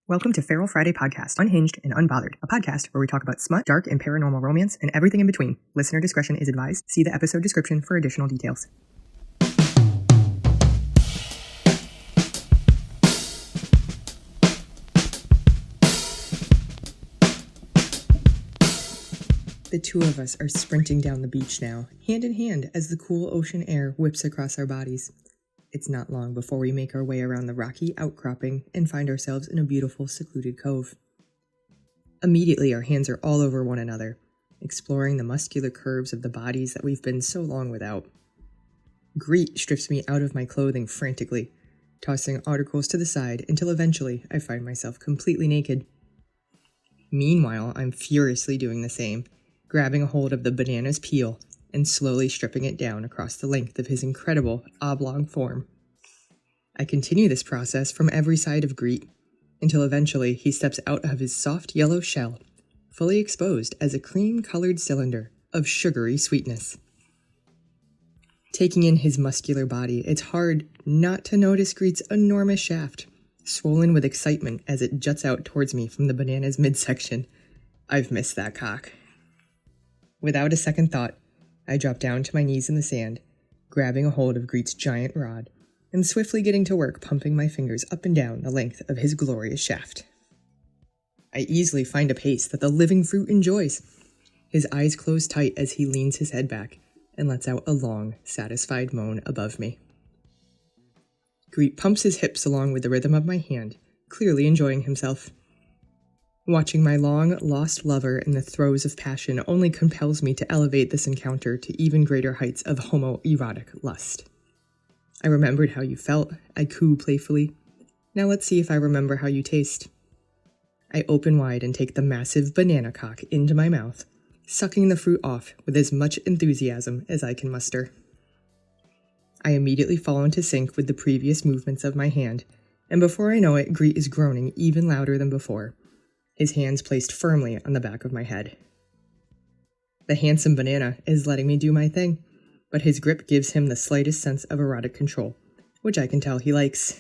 Welcome to Feral Friday Podcast, Unhinged and Unbothered, a podcast where we talk about smut, dark and paranormal romance, and everything in between. Listener discretion is advised. See the episode description for additional details. The two of us are sprinting down the beach now, hand in hand as the cool ocean air whips across our bodies. It's not long before we make our way around the rocky outcropping and find ourselves in a beautiful, secluded cove. Immediately, our hands are all over one another, exploring the muscular curves of the bodies that we've been so long without. Greet strips me out of my clothing frantically, tossing articles to the side until eventually I find myself completely naked. Meanwhile, I'm furiously doing the same, grabbing a hold of the banana's peel and slowly stripping it down across the length of his incredible oblong form. I continue this process from every side of Greet, until eventually he steps out of his soft yellow shell, fully exposed as a cream-colored cylinder of sugary sweetness. Taking in his muscular body, it's hard not to notice Greet's enormous shaft, swollen with excitement as it juts out towards me from the banana's midsection. I've missed that cock. Without a second thought, I drop down to my knees in the sand, grabbing a hold of Greet's giant rod, and swiftly getting to work pumping my fingers up and down the length of his glorious shaft. I easily find a pace that the living fruit enjoys. His eyes close tight as he leans his head back and lets out a long, satisfied moan above me. Greet pumps his hips along with the rhythm of my hand, clearly enjoying himself. Watching my long-lost lover in the throes of passion only compels me to elevate this encounter to even greater heights of homoerotic lust. I remembered how you felt, I coo playfully. Now let's see if I remember how you taste. I open wide and take the massive banana cock into my mouth, sucking the fruit off with as much enthusiasm as I can muster. I immediately fall into sync with the previous movements of my hand, and before I know it, Greet is groaning even louder than before, his hands placed firmly on the back of my head. The handsome banana is letting me do my thing, but his grip gives him the slightest sense of erotic control, which I can tell he likes.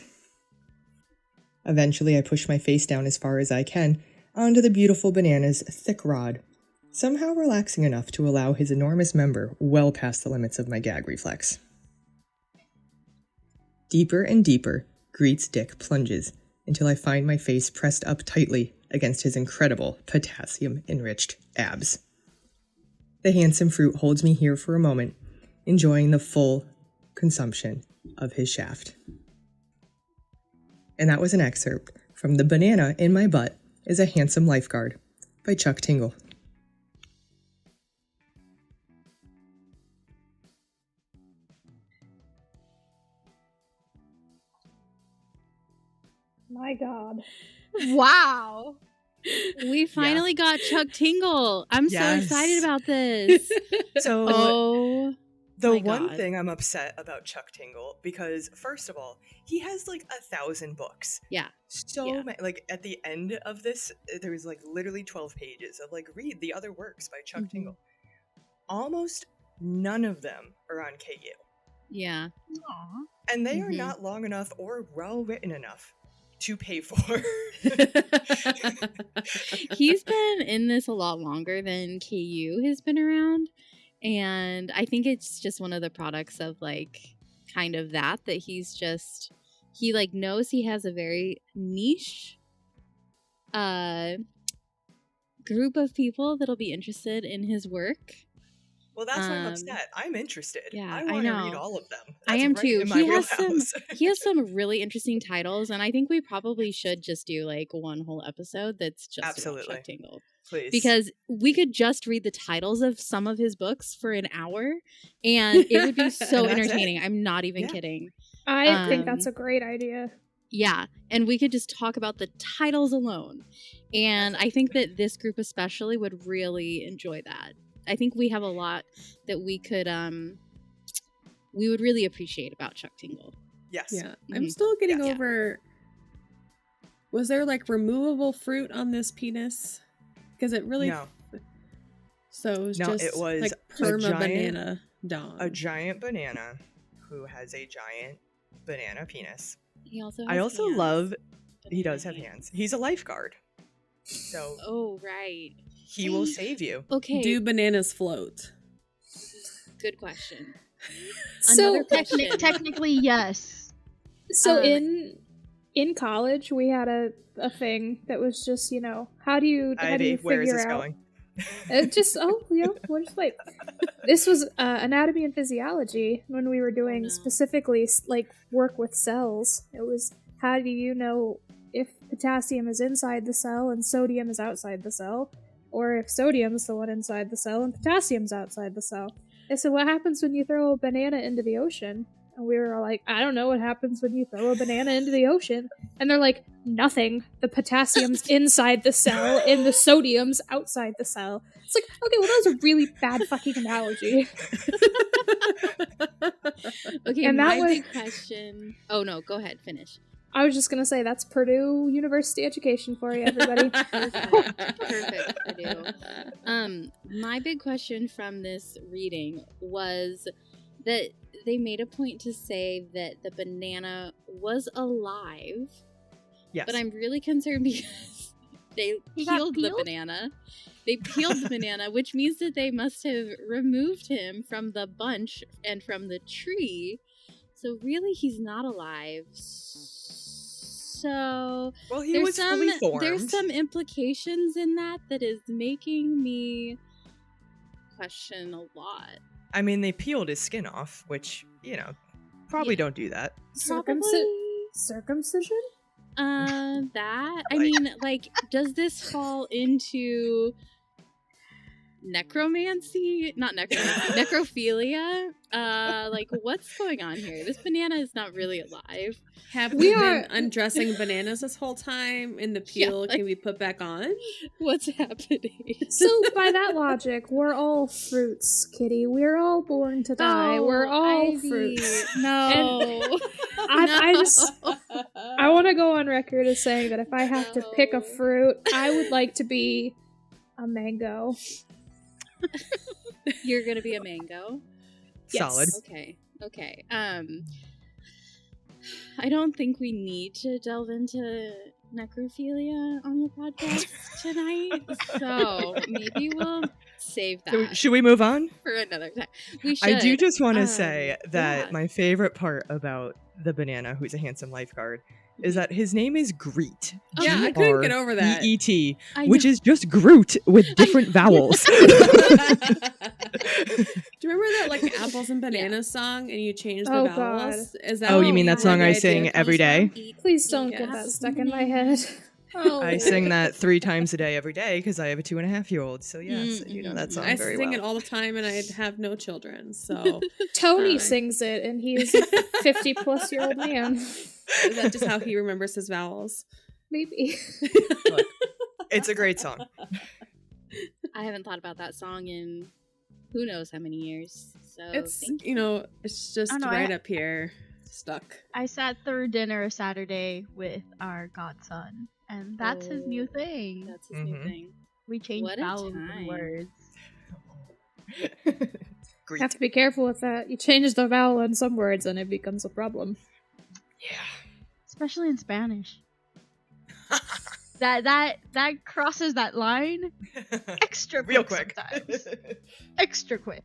Eventually, I push my face down as far as I can onto the beautiful banana's thick rod, somehow relaxing enough to allow his enormous member well past the limits of my gag reflex. Deeper and deeper, Greet's dick plunges until I find my face pressed up tightly against his incredible potassium-enriched abs. The handsome fruit holds me here for a moment, enjoying the full consumption of his shaft. And that was an excerpt from The Banana in My Butt is a Handsome Lifeguard by Chuck Tingle. My God. Wow. We finally got Chuck Tingle. I'm so excited about this. So, the one thing I'm upset about Chuck Tingle, because first of all, he has like 1,000 books. Yeah. Like at the end of this, there was like literally 12 pages of like, read the other works by Chuck Tingle. Almost none of them are on KU. Yeah. Aww. And they are not long enough or well written enough to pay for. He's been in this a lot longer than KU has been around, and I think it's just one of the products of like kind of that he like knows he has a very niche group of people that'll be interested in his work. Well, that's why I'm upset. I'm interested. Yeah, I want to read all of them. I am too. He has some really interesting titles, and I think we probably should just do like one whole episode that's just about Chuck Tingle. Please. Because we could just read the titles of some of his books for an hour, and it would be so entertaining. I'm not even kidding. I think that's a great idea. Yeah, and we could just talk about the titles alone. And I think that this group especially would really enjoy that. I think we have a lot that we would really appreciate about Chuck Tingle. Yes. Yeah. I'm still getting over. Was there like removable fruit on this penis? Because it really. No. So it was like perma banana dog. A giant banana who has a giant banana penis. He also I also love He does have hands. He's a lifeguard. So Oh, right. he will save you. Okay. Do bananas float? Good question. So Another question. Technically, yes. So in college we had a thing that was just, you know, how do you Ivy, figure where is this out going? We'll just wait. This was anatomy and physiology when we were doing specifically like work with cells. It was, how do you know if potassium is inside the cell and sodium is outside the cell, or if sodium's the one inside the cell and potassium's outside the cell. I said, what happens when you throw a banana into the ocean? And we were all like, I don't know what happens when you throw a banana into the ocean. And they're like, nothing. The potassium's inside the cell and the sodium's outside the cell. It's like, okay, well, that was a really bad fucking analogy. Okay, And that my was- big question. Oh, no, go ahead, finish. I was just gonna say, that's Purdue University education for you, everybody. Perfect, Purdue. My big question from this reading was that they made a point to say that the banana was alive. Yes. But I'm really concerned because they He got peeled the peeled? banana. They peeled the banana, which means that they must have removed him from the bunch and from the tree. So really, he's not alive. So Well, he was fully formed. there's some implications in that is making me question a lot. I mean, they peeled his skin off, which, you know, probably don't do that. Circumcision? That I mean, like, does this fall into necromancy? Not necromancy, necrophilia? Like, what's going on here? This banana is not really alive. Have We we are- been undressing bananas this whole time, and the peel Yeah. can be put back on? What's happening? So, by that logic, we're all fruits, Kitty. We're all born to die. We're all Ivy. fruits. No. I want to go on record as saying that if I have to pick a No. fruit, I would like to be a mango. You're gonna be a mango. Yes. Solid. Okay. I don't think we need to delve into necrophilia on the podcast tonight, so maybe we'll save that So should we move on? for another time. We should. I do just want to say that yeah. my favorite part about the banana, who's a handsome lifeguard, is that his name is Greet. Yeah, I couldn't get over that. G-R-E-E-T, I which know. is just Groot with different vowels. Do you remember that like apples and bananas song, and you change the Oh, vowels? Is that Oh, you mean where that song the I idea sing comes every day? from? Please don't get Yes. that stuck in my head. Oh. I sing that 3 times a day every day because I have a 2.5-year-old. So yes, you know that song I very sing well. it all the time, and I have no children, so Tony Hi. sings it, and he's a 50-plus-year-old man. is that just how he remembers his vowels? Maybe. Look, it's a great song. I haven't thought about that song in who knows how many years. So It's thank you know, it's just I know, right up here, stuck. I sat through dinner Saturday with our godson, and that's his new Oh, thing. That's his new Mhm. thing. We change What a vowels time. and words. Greet. Have to be careful with that. You change the vowel in some words, and it becomes a problem. Yeah. Especially in Spanish. That crosses that line extra Real quick quick. sometimes. Extra quick.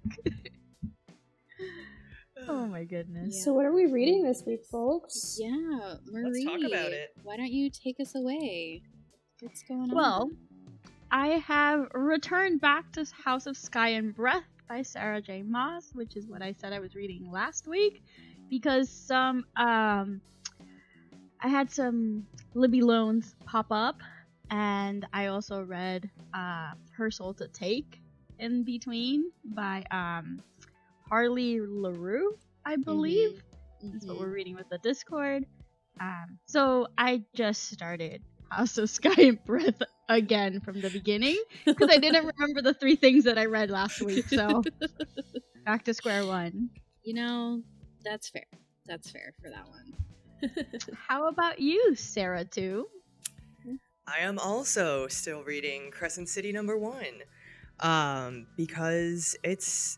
Oh my goodness. So what are we reading this week, folks? Yeah, Marie. talk about it. Why don't you take us away? What's going on? Well, I have returned back to House of Sky and Breath by Sarah J. Maas, which is what I said I was reading last week, because I had some Libby loans pop up, and I also read Her Soul to Take in between by Harley LaRue, I believe. That's what we're reading with the Discord. So I just started House of Sky and Breath again from the beginning because I didn't remember the 3 things that I read last week. So back to square one. You know, that's fair. That's fair for that one. How about you, Sarah? Too. I am also still reading Crescent City #1 because it's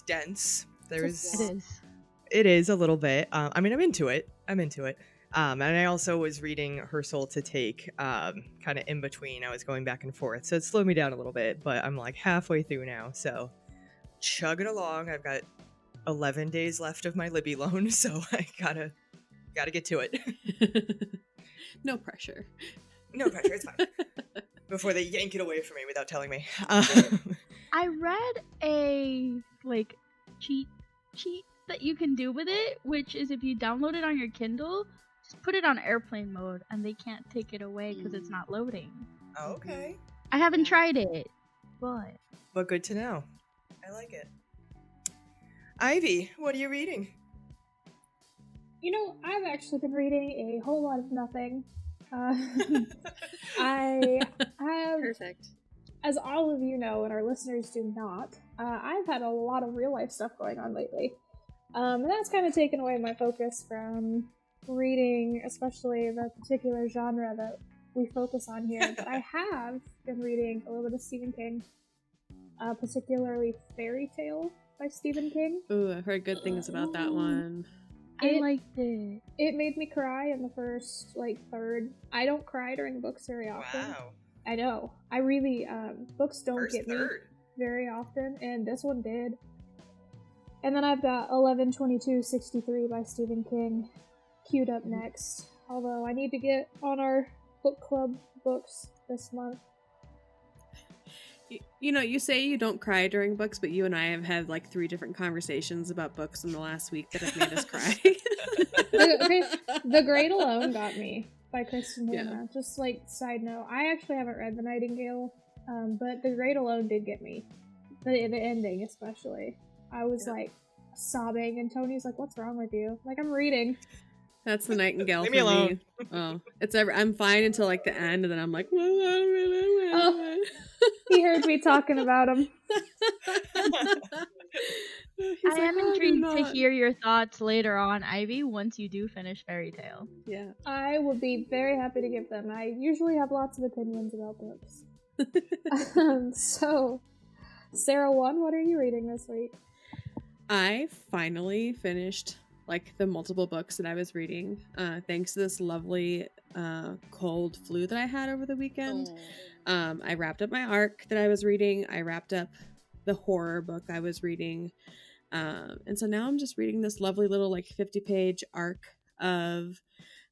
dense. It's a It is. It is a little bit. I mean, I'm into it. And I also was reading Her Soul to Take, kind of in between. I was going back and forth, so it slowed me down a little bit, but I'm like halfway through now, so chugging along. I've got 11 days left of my Libby loan, so I gotta get to it. No pressure. No pressure, it's fine. Before they yank it away from me without telling me. I read a like cheat that you can do with it, which is if you download it on your Kindle, just put it on airplane mode and they can't take it away because it's not loading. Okay. I haven't tried it, But good to know. I like it. Ivy, what are you reading? You know, I've actually been reading a whole lot of nothing. I have, Perfect. as all of you know, and our listeners do not, I've had a lot of real life stuff going on lately. And that's kind of taken away my focus from reading, especially the particular genre that we focus on here. But I have been reading a little bit of Stephen King, particularly Fairy Tale by Stephen King. Ooh, I've heard good things about that one. I liked it. It made me cry in the first, third. I don't cry during books very often. Wow. I know. I really, books don't First get me third. very often, and this one did. And then I've got 11/22/63 by Stephen King queued up next. Although I need to get on our book club books this month. You know, you say you don't cry during books, but you and I have had 3 different conversations about books in the last week that have made us cry. The Great Alone got me by Kristen Yeah. Hanna. Just side note, I actually haven't read The Nightingale, but The Great Alone did get me. The ending especially. I was sobbing, and Tony's like, "What's wrong with you?" Like, I'm reading. That's The Nightingale Leave for me alone. me. Oh, I'm fine until the end, and then I'm like, oh. He heard me talking about him. I am intrigued to hear your thoughts later on, Ivy, once you do finish Fairy Tale. Yeah. I would be very happy to give them. I usually have lots of opinions about books. So, Sarah 1, what are you reading this week? I finally finished the multiple books that I was reading, thanks to this lovely cold flu that I had over the weekend. I wrapped up my arc that I was reading. I wrapped up the horror book I was reading. And so now I'm just reading this lovely little 50-page arc of,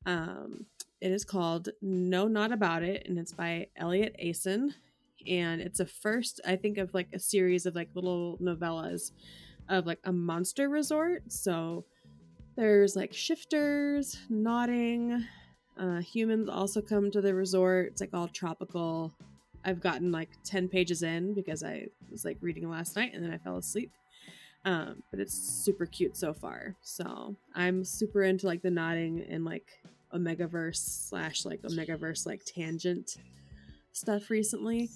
it is called No Not About It, and it's by Elliot Ason. And it's a first, I think, of a series of little novellas of a monster resort. So there's shifters, nodding, humans also come to the resort. It's all tropical. I've gotten 10 pages in because I was reading last night and then I fell asleep. But it's super cute so far. So I'm super into the nodding and omegaverse / omegaverse tangent stuff recently.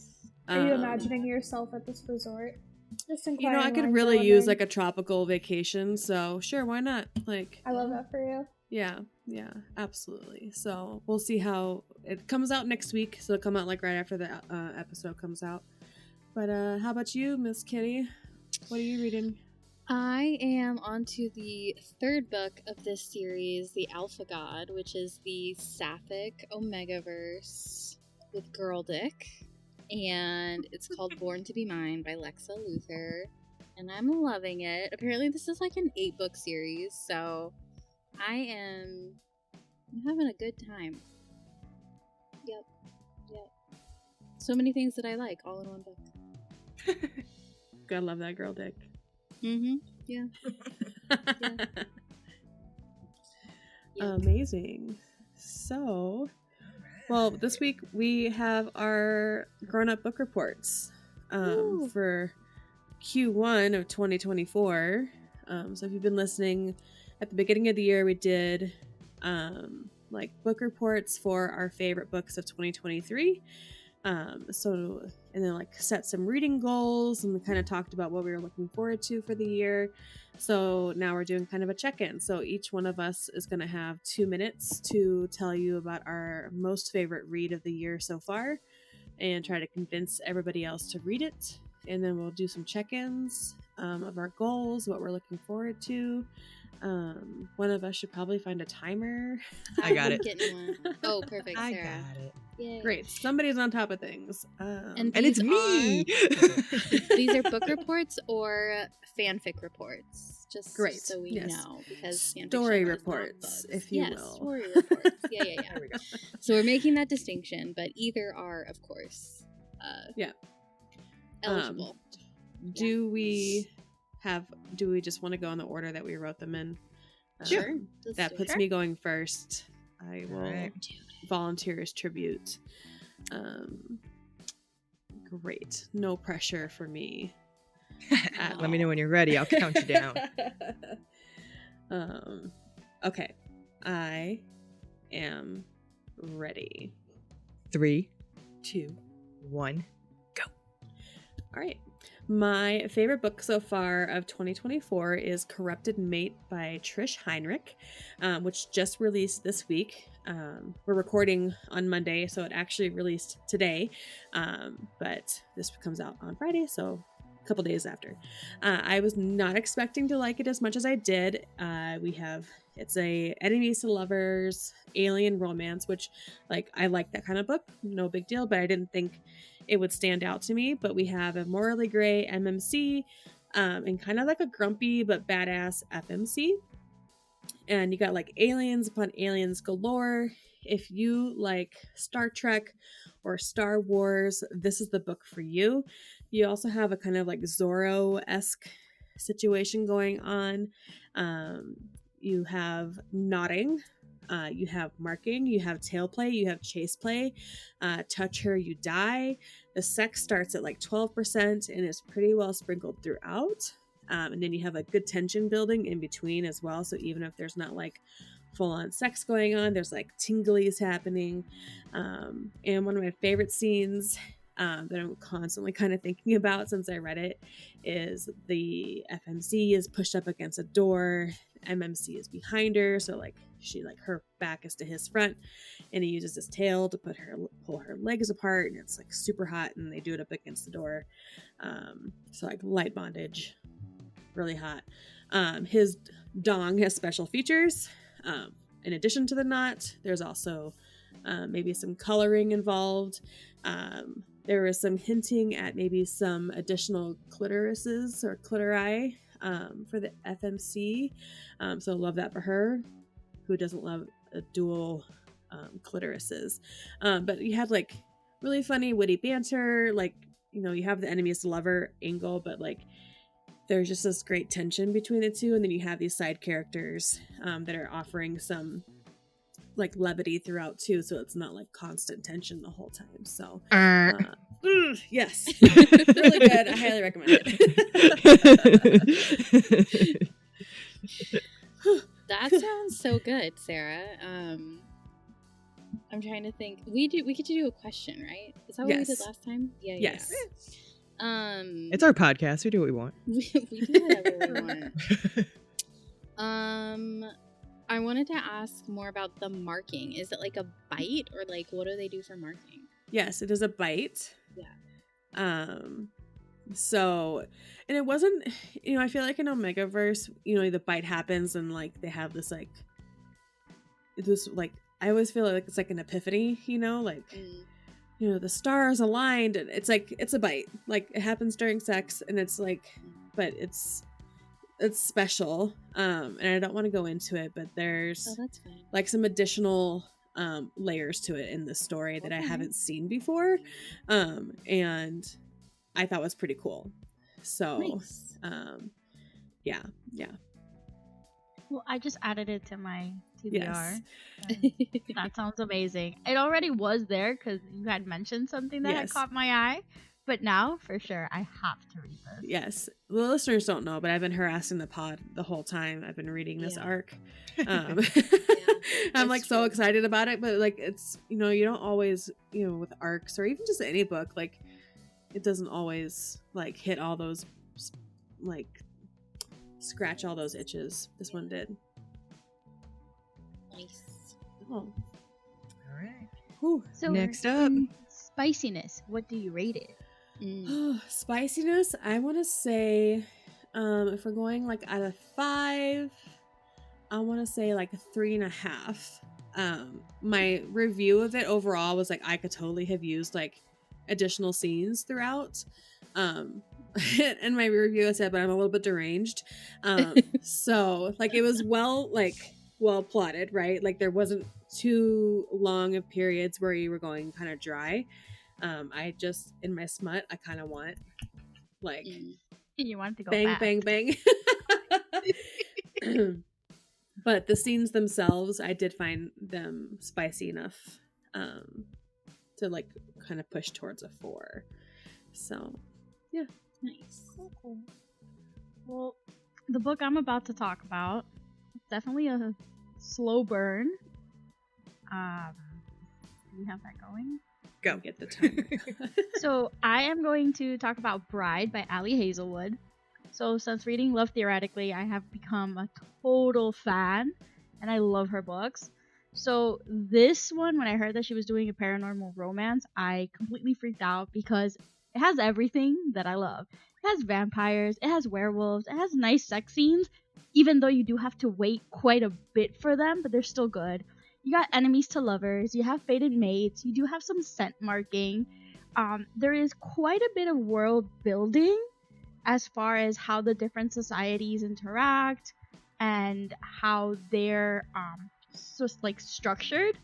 Are you imagining yourself at this resort? Just you know, I could really use a tropical vacation, so sure, why not? I love that for you. Yeah, absolutely. So we'll see how it comes out next week. So it'll come out right after the episode comes out. But how about you, Miss Kitty? What are you reading? I am on to the third book of this series, The Alpha God, which is the Sapphic Omegaverse with Girl Dick. And it's called Born to Be Mine by Lexa Luthor. And I'm loving it. Apparently this is an 8-book series, so I'm having a good time. Yep. So many things that I like, all in one book. Gotta love that girl dick. Mm-hmm. Yeah. Amazing. So, well, this week we have our grown-up book reports for Q1 of 2024. So if you've been listening, at the beginning of the year we did book reports for our favorite books of 2023. And then set some reading goals and kind of talked about what we were looking forward to for the year. So now we're doing kind of a check-in. So each one of us is going to have 2 minutes to tell you about our most favorite read of the year so far and try to convince everybody else to read it. and then we'll do some check-ins of our goals, what we're looking forward to. One of us should probably find a timer. I got it. Getting one. Oh, perfect, I Sarah. got it. Yay. Great. Somebody's on top of things. And And it's These me. These are book reports or fanfic reports, just Great, so we yes. know, because fanfiction Story has reports, bugs. if you yes, will. story reports. Yeah. There we go. So we're making that distinction, but either are, of course, eligible. Do we just want to go in the order that we wrote them in? Sure. That puts me going first. I will Alright. volunteer as tribute. Great. No pressure for me. at Let me all. know when you're ready. I'll count you down. Okay. I am ready. 3, 2, 1. All right. My favorite book so far of 2024 is Corrupted Mate by Trish Heinrich, which just released this week. We're recording on Monday, so it actually released today, but this comes out on Friday, so a couple days after. I was not expecting to like it as much as I did. It's a enemies to lovers alien romance, which I like that kind of book, no big deal, but I didn't think it would stand out to me. But we have a morally gray MMC and kind of like a grumpy but badass FMC. And you got aliens upon aliens galore. If you like Star Trek or Star Wars, this is the book for you. You also have a kind of Zorro-esque situation going on. You have nodding. You have marking, you have tail play, you have chase play, touch her, you die. The sex starts at 12% and is pretty well sprinkled throughout. And then you have good tension building in between as well. So even if there's not full on sex going on, there's tinglies happening. And one of my favorite scenes that I'm constantly kind of thinking about since I read it is the FMC is pushed up against a door. MMC is behind her, so her back is to his front, and he uses his tail to pull her legs apart, and it's super hot, and they do it up against the door. So light bondage, really hot. His dong has special features. In addition to the knot, there's also maybe some coloring involved. There was some hinting at maybe some additional clitorises or clitori for the FMC. So love that for her. Who doesn't love a dual clitorises? But you have really funny, witty banter. You have the enemies to lover angle, but there's just this great tension between the two. And then you have these side characters that are offering some levity throughout too, so it's not constant tension the whole time. So yes, really good. I highly recommend it. That sounds so good, Sarah. I'm trying to think. We get to do a question, right? Is that what we did last time? Yeah. Yes. It's our podcast. We do what we want. We do whatever we want. I wanted to ask more about the marking. Is it a bite, or what do they do for marking? Yes, it is a bite. Yeah. So, and it wasn't, I feel in omegaverse, the bite happens and they have this I always feel it's an epiphany, the stars aligned, and it's it's a bite. It happens during sex, and it's but it's special. And I don't want to go into it, but there's that's fine. some additional layers to it in the story that I haven't seen before. And I thought was pretty cool. So, nice. Yeah. Well, I just added it to my TBR. Yes. That sounds amazing. It already was there because you had mentioned something that had caught my eye. But now, for sure, I have to read this. Yes. The listeners don't know, but I've been harassing the pod the whole time I've been reading this arc. I'm so excited about it, but it's, you don't always, with arcs or even just any book, it doesn't always hit all those, scratch all those itches. This one did. Nice. Oh. All right. Whew. So Next up. spiciness, what do you rate it? Spiciness, I want to say, if we're going like out of 5, I want to say like a 3.5. My review of it overall was like, I could totally have used like additional scenes throughout. And my review said, but I'm a little bit deranged. So like it was well plotted, right? Like there wasn't too long of periods where you were going kind of dry. I just, in my smut, I kind of want like You want to go bang, fast. bang, bang. But the scenes themselves, I did find them spicy enough to like kind of push towards a 4. So, yeah. Nice. Cool. Well, the book I'm about to talk about, it's definitely a slow burn. Do we have that going? Go get the timer. So I am going to talk about Bride by Ali Hazelwood. So since reading Love Theoretically, I have become a total fan, and I love her books. So this one, when I heard that she was doing a paranormal romance, I completely freaked out because it has everything that I love. It has vampires, it has werewolves, it has nice sex scenes, even though you do have to wait quite a bit for them, but they're still good. You got enemies to lovers, you have fated mates, you do have some scent marking. There is quite a bit of world building as far as how the different societies interact and how they're just like structured.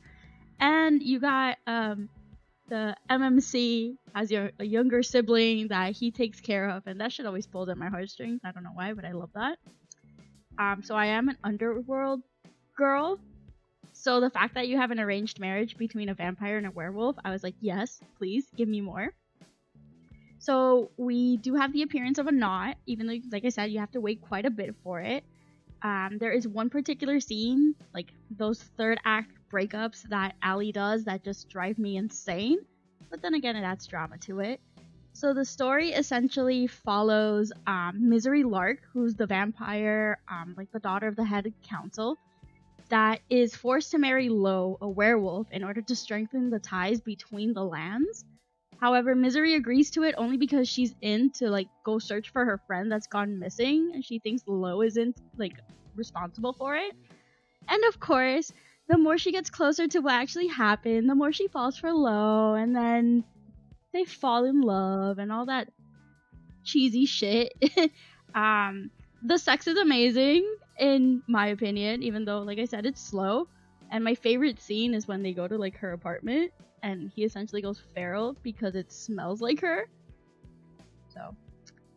And you got the MMC as a younger sibling that he takes care of, and that shit always pulled at my heartstrings. I don't know why, but I love that. So I am an underworld girl. So the fact that you have an arranged marriage between a vampire and a werewolf, I was like, yes, please give me more. So we do have the appearance of a knot, even though, like I said, you have to wait quite a bit for it. There is one particular scene, like those third act breakups that Ali does that just drive me insane. But then again, it adds drama to it. So the story essentially follows Misery Lark, who's the vampire, like the daughter of the head council, that is forced to marry Lo, a werewolf, in order to strengthen the ties between the lands. However, Misery agrees to it only because she's in to like go search for her friend that's gone missing, and she thinks Lo isn't like responsible for it. And of course, the more she gets closer to what actually happened, the more she falls for Lo, and then they fall in love and all that cheesy shit. The sex is amazing, in my opinion, even though, like I said, it's slow. And my favorite scene is when they go to like her apartment and he essentially goes feral because it smells like her. So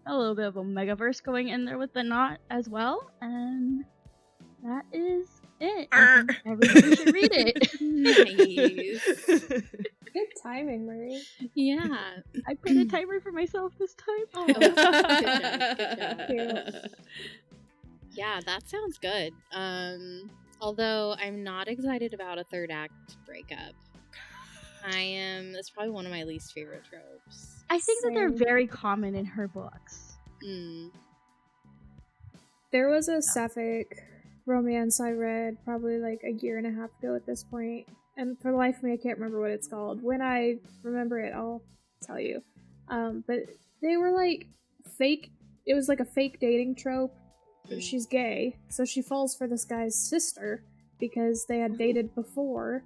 a little bit of omegaverse going in there with the knot as well, and that is it. I think everybody should read it. Nice. Good timing, Marie. Yeah. I put a timer for myself this time. Oh, good job. Good job. Cute. Yeah, that sounds good. Although I'm not excited about a third act breakup. That's probably one of my least favorite tropes. I think that they're Same. very common in her books. There was a sapphic romance I read probably like a year and a half ago at this point, and for the life of me I can't remember what it's called. When I remember it, I'll tell you. But they were like fake. It was like a fake dating trope. She's gay, so she falls for this guy's sister because they had dated before,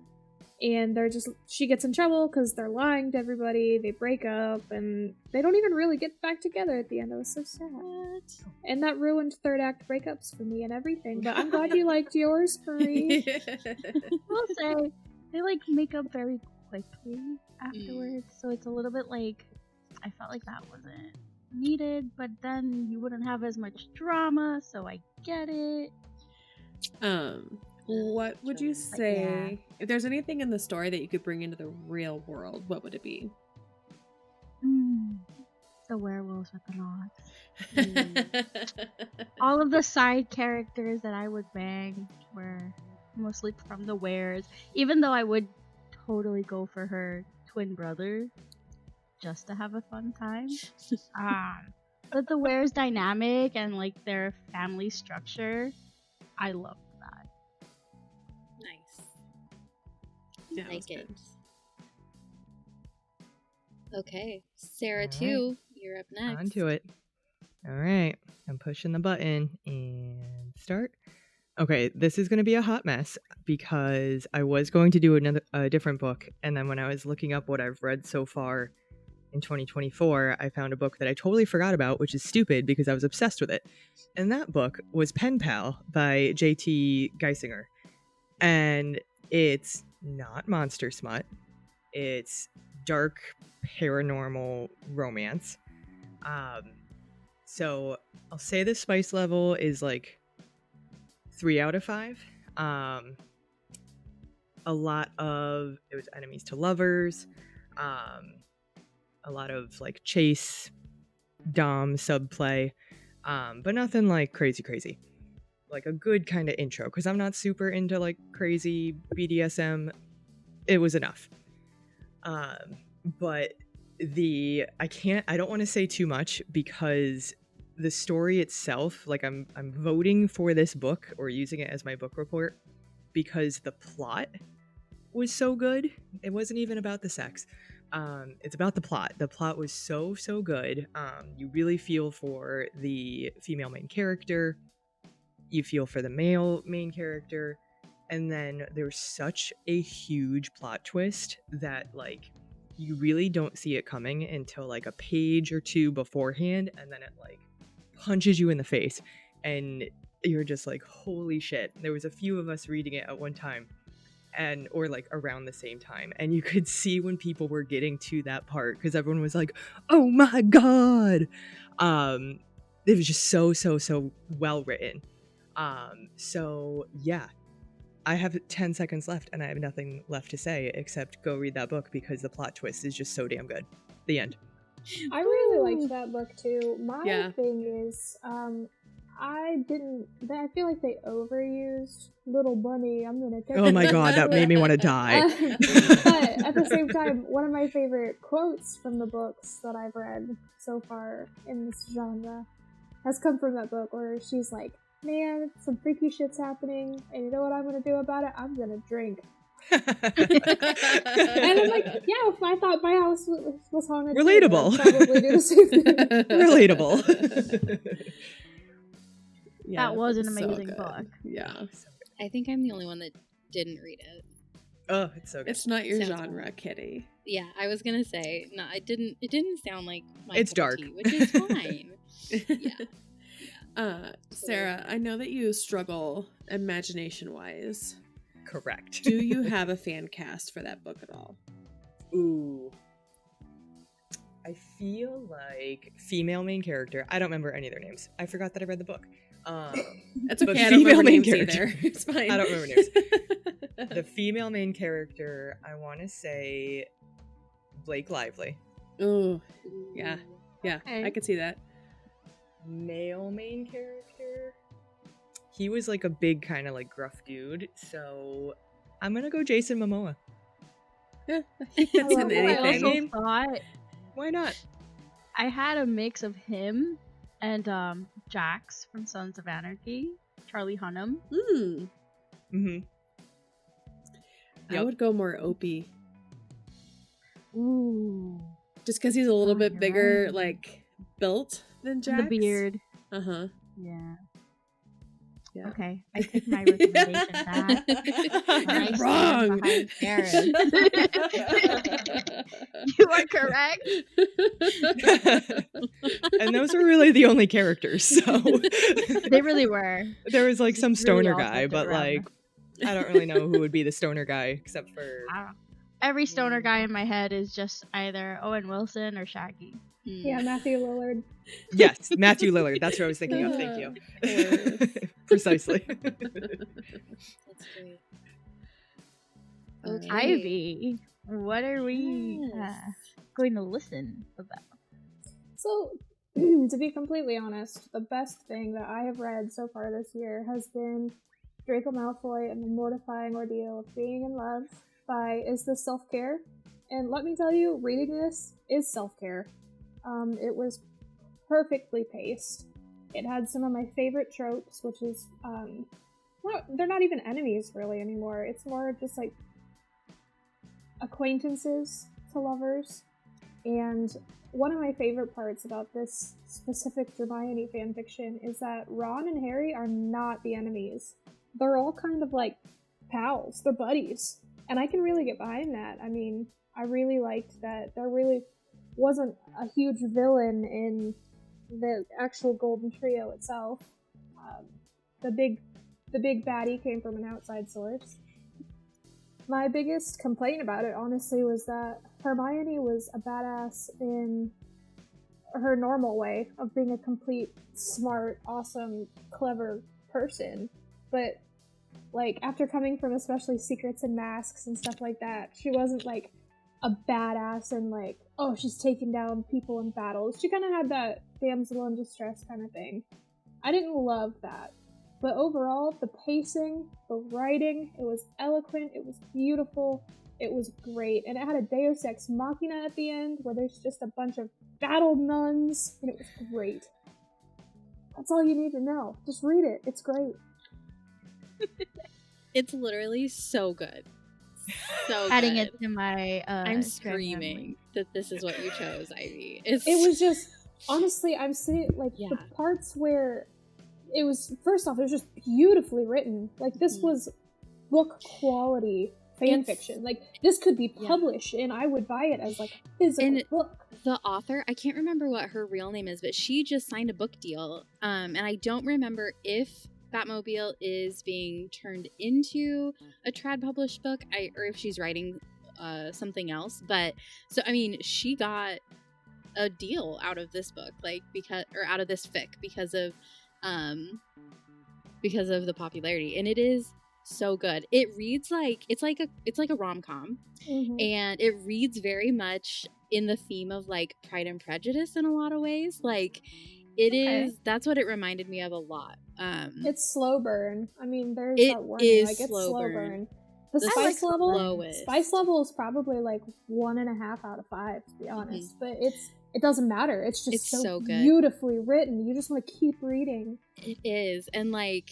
and she gets in trouble because they're lying to everybody. They break up, and they don't even really get back together at the end. It was so sad. What? And that ruined third act breakups for me and everything. But I'm glad you liked yours, Marie. I'll say they like make up very quickly afterwards, so it's a little bit like I felt like that wasn't needed, but then you wouldn't have as much drama, so I get it. What would you say if there's anything in the story that you could bring into the real world? What would it be? The werewolves with the knots. All of the side characters that I would bang were mostly from the wares, even though I would totally go for her twin brother just to have a fun time. But the wares dynamic and like their family structure, I love that. Nice. Yeah, Like it. Okay, Sarah, All right. too. You're up next. On to it. All right. I'm pushing the button and start. Okay, this is going to be a hot mess because I was going to do a different book, and then when I was looking up what I've read so far in 2024, I found a book that I totally forgot about, which is stupid because I was obsessed with it. And that book was Pen Pal by J.T. Geisinger. And it's not monster smut. It's dark paranormal romance. So I'll say the spice level is like 3 out of 5. A lot of it was enemies to lovers. A lot of like chase, dom subplay, but nothing like crazy. Like a good kind of intro, because I'm not super into like crazy BDSM. It was enough. But I don't want to say too much because the story itself, like I'm voting for this book or using it as my book report because the plot was so good. It wasn't even about the sex. It's about the plot. The plot was so good. You really feel for the female main character. You feel for the male main character. And then there's such a huge plot twist that like you really don't see it coming until like a page or two beforehand, and then it like punches you in the face and you're just like, holy shit. There was a few of us reading it at one time or like around the same time, and you could see when people were getting to that part because everyone was like, oh my god. It was just so well written. So yeah, I have 10 seconds left and I have nothing left to say except go read that book because the plot twist is just so damn good. The end. I really liked that book too. My thing is, I feel like they overused Little Bunny. I'm gonna take Oh my god, that made me want to die. But at the same time, one of my favorite quotes from the books that I've read so far in this genre has come from that book where she's like, man, some freaky shit's happening, and you know what I'm gonna do about it? I'm gonna drink. And I'm like, yeah, if I thought my house was haunted, relatable. I'd probably do the same thing. Relatable. Yeah, that was an so amazing good. book. Yeah. I think I'm the only one that didn't read it. Oh, it's so good. It's not your Sounds genre, fun. Kitty. Yeah, I was gonna say no. It didn't sound like my It's cup of dark. tea, which is fine. Yeah. Sarah, I know that you struggle imagination-wise. Correct. Do you have a fan cast for that book at all? Ooh. I feel like female main character. I don't remember any of their names. I forgot that I read the book. That's okay. But I don't remember main names either. It's fine. I don't remember names. The female main character, I want to say Blake Lively. Ooh, yeah. Okay. I could see that. Male main character, he was like a big kind of like gruff dude, so I'm gonna go Jason Momoa. Yeah, he fits in I anything. also thought Why not? I had a mix of him and Jax from Sons of Anarchy, Charlie Hunnam. Mm-hmm. I would go more Opie. Ooh, Just because he's a little bit you're bigger, right. like, built than Jax. the beard. Uh-huh. Yeah. Yeah. Okay, I take my recommendation back. I You're stand wrong. behind Karen. You are correct. And those were really the only characters, so They really were. there was like some It's really stoner all guy, centered but around like I don't really know who would be the stoner guy except for I don't know. Every stoner guy in my head is just either Owen Wilson or Shaggy. Yeah, Matthew Lillard. yes, Matthew Lillard. That's what I was thinking of. Thank you. Precisely. That's great. Okay. Ivy, what are we Yes. going to listen about? So, to be completely honest, the best thing that I have read so far this year has been Draco Malfoy and the Mortifying Ordeal of Being in Love by Is This Self-Care? And let me tell you, reading this is self-care. It was perfectly paced. It had some of my favorite tropes, which is, they're not even enemies really anymore. It's more just like acquaintances to lovers. And one of my favorite parts about this specific Hermione fanfiction is that Ron and Harry are not the enemies. They're all kind of like pals. They're buddies. And I can really get behind that. I mean, I really liked that there really wasn't a huge villain in the actual Golden Trio itself. The big baddie came from an outside source. My biggest complaint about it, honestly, was that Hermione was a badass in her normal way of being a complete, smart, awesome, clever person. But, like, after coming from especially Secrets and Masks and stuff like that, she wasn't, like, a badass and, like, oh, she's taking down people in battles. She kind of had that damsel in distress kind of thing. I didn't love that. But overall, the pacing, the writing, it was eloquent, it was beautiful, it was great. And it had a Deus Ex Machina at the end, where there's just a bunch of battle nuns, and it was great. That's all you need to know. Just read it. It's great. It's literally so good. So Adding good. it to my I'm screaming that this is what you chose, Ivy. It was just, honestly, I'm sitting, like, the parts where it was, first off, it was just beautifully written. Like, this was book quality fanfiction. Like, this could be published, and I would buy it as, like, a physical book. The author, I can't remember what her real name is, but she just signed a book deal. And I don't remember if Batmobile is being turned into a trad published book, or if she's writing something else. But, so, I mean, she got a deal out of this book, like, out of this fic, because of the popularity, and it is so good. It reads like it's like a rom-com, and it reads very much in the theme of like Pride and Prejudice in a lot of ways. Like it is. That's what it reminded me of a lot. It's slow burn. I mean, there's that warning. Like, it's slow burn. The spice level is probably like 1.5 out of 5, to be honest. But it doesn't matter. It's just so beautifully written. You just want to keep reading. It is. And like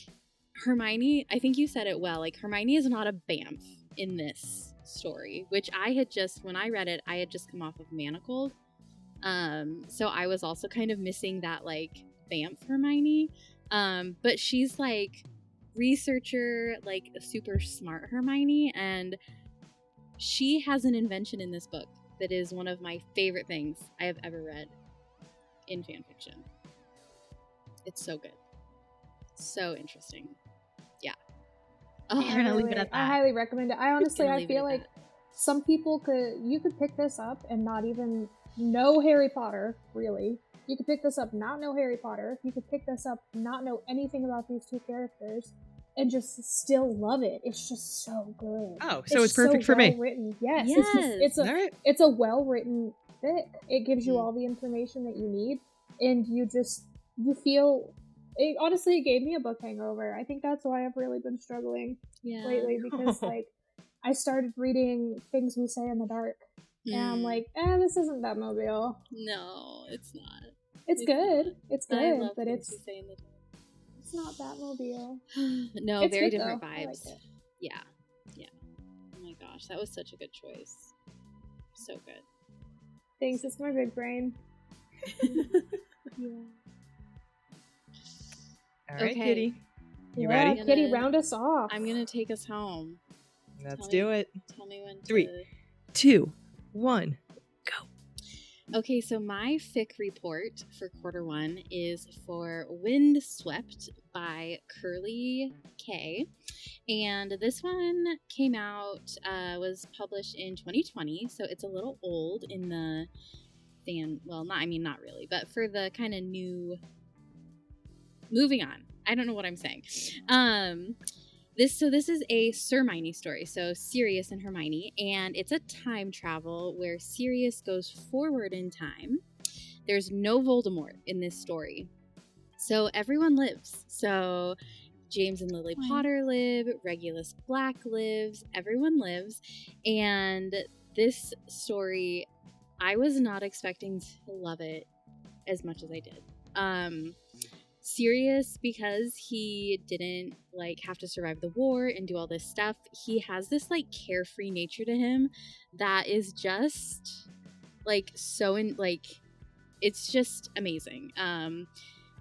Hermione, I think you said it well. Like Hermione is not a BAMF in this story, which when I read it, I had just come off of Manacled. So I was also kind of missing that like BAMF Hermione. But she's like researcher, like a super smart Hermione, and she has an invention in this book that is one of my favorite things I have ever read in fanfiction. It's so good. So interesting. Yeah. You're gonna leave it at that. I highly recommend it. I feel like some people you could pick this up and not even know Harry Potter, really. You could pick this up, not know Harry Potter. You could pick this up, not know anything about these two characters, and just still love it. It's just so good. Oh, so it's perfect for me. Written. Yes. It's a well-written fic. It gives you all the information that you need, and you feel... Honestly, it gave me a book hangover. I think that's why I've really been struggling lately, because like I started reading Things We Say in the Dark, and I'm like, this isn't Batmobile. No, it's not. It's good. It's good, but it's not Batmobile. No, it's very good, different though. vibes. Yeah. Oh my gosh, that was such a good choice. So good. Thanks, it's my big brain. All right, okay. Kitty. You ready? Kitty, round us off. I'm gonna take us home. Let's do it. Tell me when. 3, 2, 1, go. Okay, so my fic report for quarter 1 is for Windswept by Curly K. And this one came out, was published in 2020, so it's a little old in the not really, but for the kind of new... Moving on. I don't know what I'm saying. This is a Hermione story, so Sirius and Hermione, and it's a time travel where Sirius goes forward in time. There's no Voldemort in this story, so everyone lives. So James and Lily Potter live, Regulus Black lives, everyone lives, and this story, I was not expecting to love it as much as I did. Sirius, because he didn't like have to survive the war and do all this stuff, he has this like carefree nature to him that is just like so in like it's just amazing.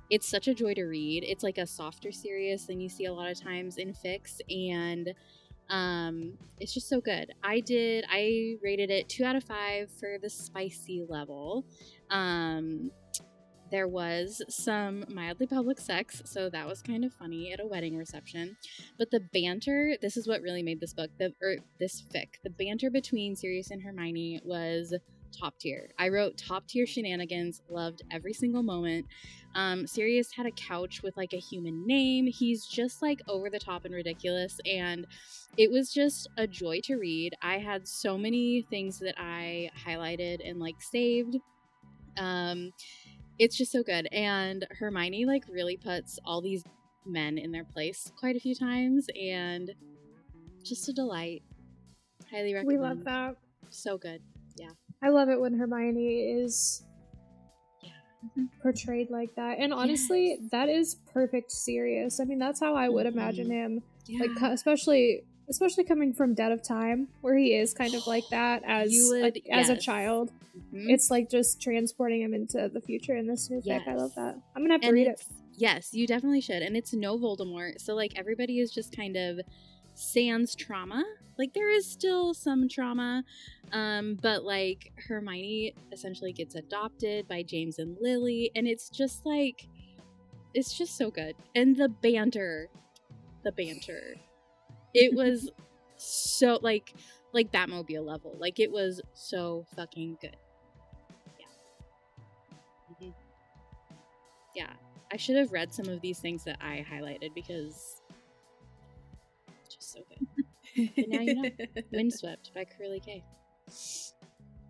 It's such a joy to read. It's like a softer series than you see a lot of times in fics, and it's just so good. I rated it 2 out of 5 for the spicy level. There was some mildly public sex, so that was kind of funny at a wedding reception. But the banter, this is what really made this book, this fic. The banter between Sirius and Hermione was top tier. I wrote top tier shenanigans, loved every single moment. Sirius had a couch with like a human name. He's just like over the top and ridiculous, and it was just a joy to read. I had so many things that I highlighted and like saved. It's just so good. And Hermione like really puts all these men in their place quite a few times, and just a delight. Highly recommend. We love that. So good. Yeah. I love it when Hermione is portrayed like that. And honestly, that is perfect Sirius. I mean, that's how I would imagine him. Yeah. Like, especially coming from Dead of Time, where he is kind of like that as a child. Mm-hmm. It's like just transporting him into the future in this new fic. I love that. I'm gonna have to read it. Yes, you definitely should. And it's no Voldemort, so like everybody is just kind of sans trauma. Like there is still some trauma, but like Hermione essentially gets adopted by James and Lily, and it's just so good. And the banter, it was so like Batmobile level. Like it was so fucking good. Yeah. Yeah. I should have read some of these things that I highlighted because it's just so good. But now you know. Windswept by Curly K.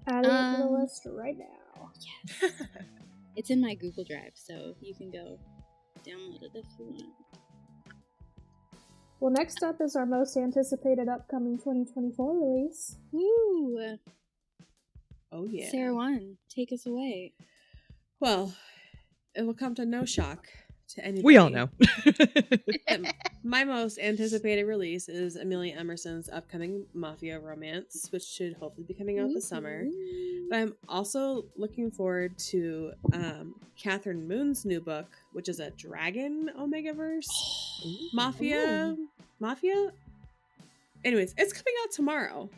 Adding it to the list right now. Yes. It's in my Google Drive, so you can go download it if you want. Well, next up is our most anticipated upcoming 2024 release. Woo! Oh, yeah. Sarah 1, take us away. Well, it will come to no shock to anybody. We all know. My most anticipated release is Amelia Emerson's upcoming Mafia romance, which should hopefully be coming out this summer. But I'm also looking forward to Catherine Moon's new book, which is a dragon omegaverse. Mafia? Anyways, it's coming out tomorrow,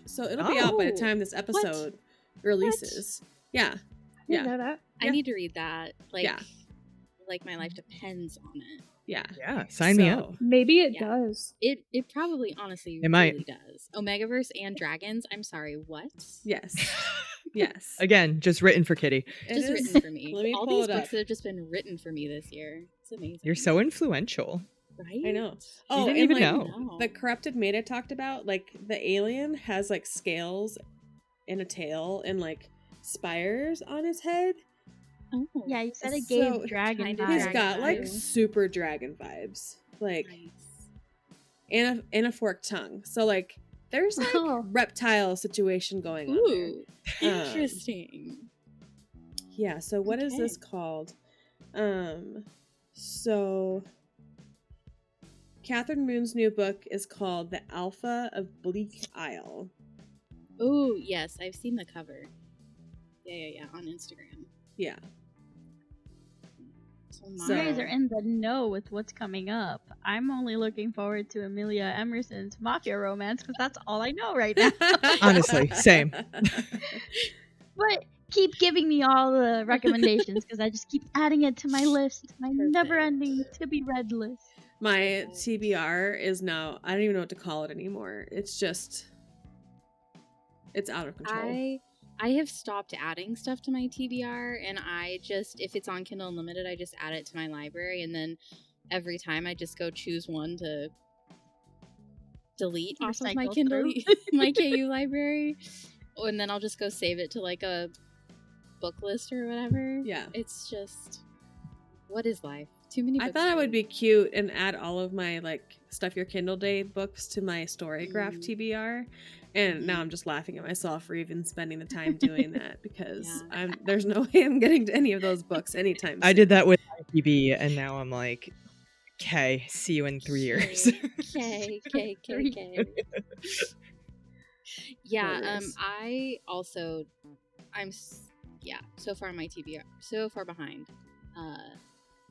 so it'll be out by the time this episode releases. Yeah. I didn't know that. I need to read that. Like my life depends on it. Yeah. Yeah. Sign me up. Maybe it does. It probably honestly it really does. Omegaverse and dragons. I'm sorry, what? Yes. Yes. Again, just written for Kitty. Just written for me. Let me all pull these it books up. that have just been written for me this year. It's amazing. You're so influential. Right? I know. You didn't even know. The corrupted maid I talked about, like the alien has like scales and a tail and like spires on his head. Oh. Yeah, you said it gave dragon vibes. He's got like super dragon vibes. Like and a forked tongue. So like there's like reptile situation going on there. Interesting. Yeah, so what is this called? So Catherine Moon's new book is called The Alpha of Bleak Isle. Oh, yes, I've seen the cover. Yeah, on Instagram. Yeah. So you guys are in the know with what's coming up. I'm only looking forward to Amelia Emerson's Mafia romance because that's all I know right now. Honestly, same. But keep giving me all the recommendations because I just keep adding it to my list, my never-ending to-be-read list. My TBR is now, I don't even know what to call it anymore. It's just, it's out of control. I have stopped adding stuff to my TBR, and I just, if it's on Kindle Unlimited, I just add it to my library, and then every time I just go choose one to delete off of my Kindle, my KU library, and then I'll just go save it to like a book list or whatever. Yeah. It's just, what is life? Too many books. I thought it would be cute and add all of my like Stuff Your Kindle Day books to my Storygraph TBR. And now I'm just laughing at myself for even spending the time doing that because there's no way I'm getting to any of those books anytime soon. I did that with IPB and now I'm like, okay, see you in 3 years. Okay. Yeah, I also so far on my TBR, so far behind.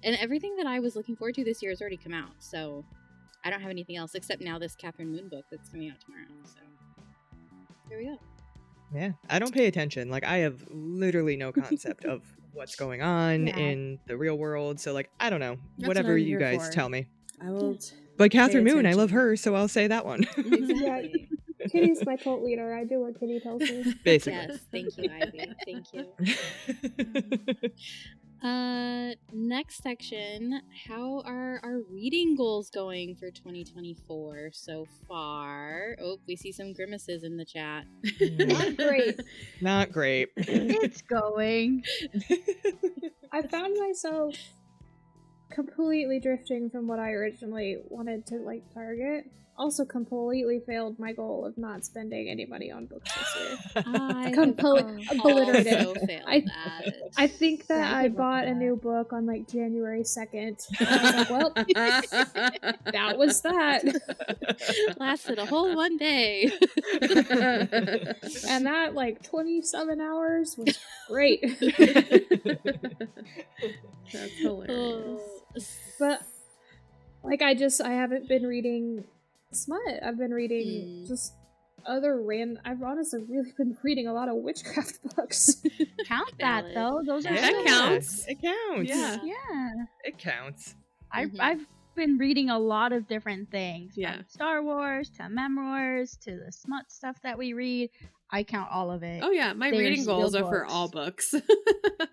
And everything that I was looking forward to this year has already come out, so I don't have anything else except now this Catherine Moon book that's coming out tomorrow. So there we go. Yeah, I don't pay attention. Like, I have literally no concept of what's going on in the real world. So, like, I don't know. That's Whatever what I'm you here guys for. tell me. I will. But Catherine Moon, I love attention. her, so I'll say that one. Exactly. Kitty's my cult leader. I do what Kitty tells me. Basically. Yes, thank you, Ivy. Thank you. Next section, how are our reading goals going for 2024 so far? Oh, we see some grimaces in the chat. Not great. Not great. It's going. I found myself completely drifting from what I originally wanted to like target. Also completely failed my goal of not spending any money on books this year. I Obliterated. also failed that. I think that Yeah, I I give up bought on a that. new book on like January 2nd. And I was like, well, that was that. Lasted a whole one day. And that like 27 hours was great. That's hilarious. But like I haven't been reading smut. I've been reading just other I've honestly really been reading a lot of witchcraft books. Count that Valid. though. Those are Yeah, still- that counts. It counts. Yeah. Yeah. It counts. I've been reading a lot of different things. Yeah. From Star Wars to memoirs to the smut stuff that we read. I count all of it. Oh yeah, my They are reading still goals are for books. all books.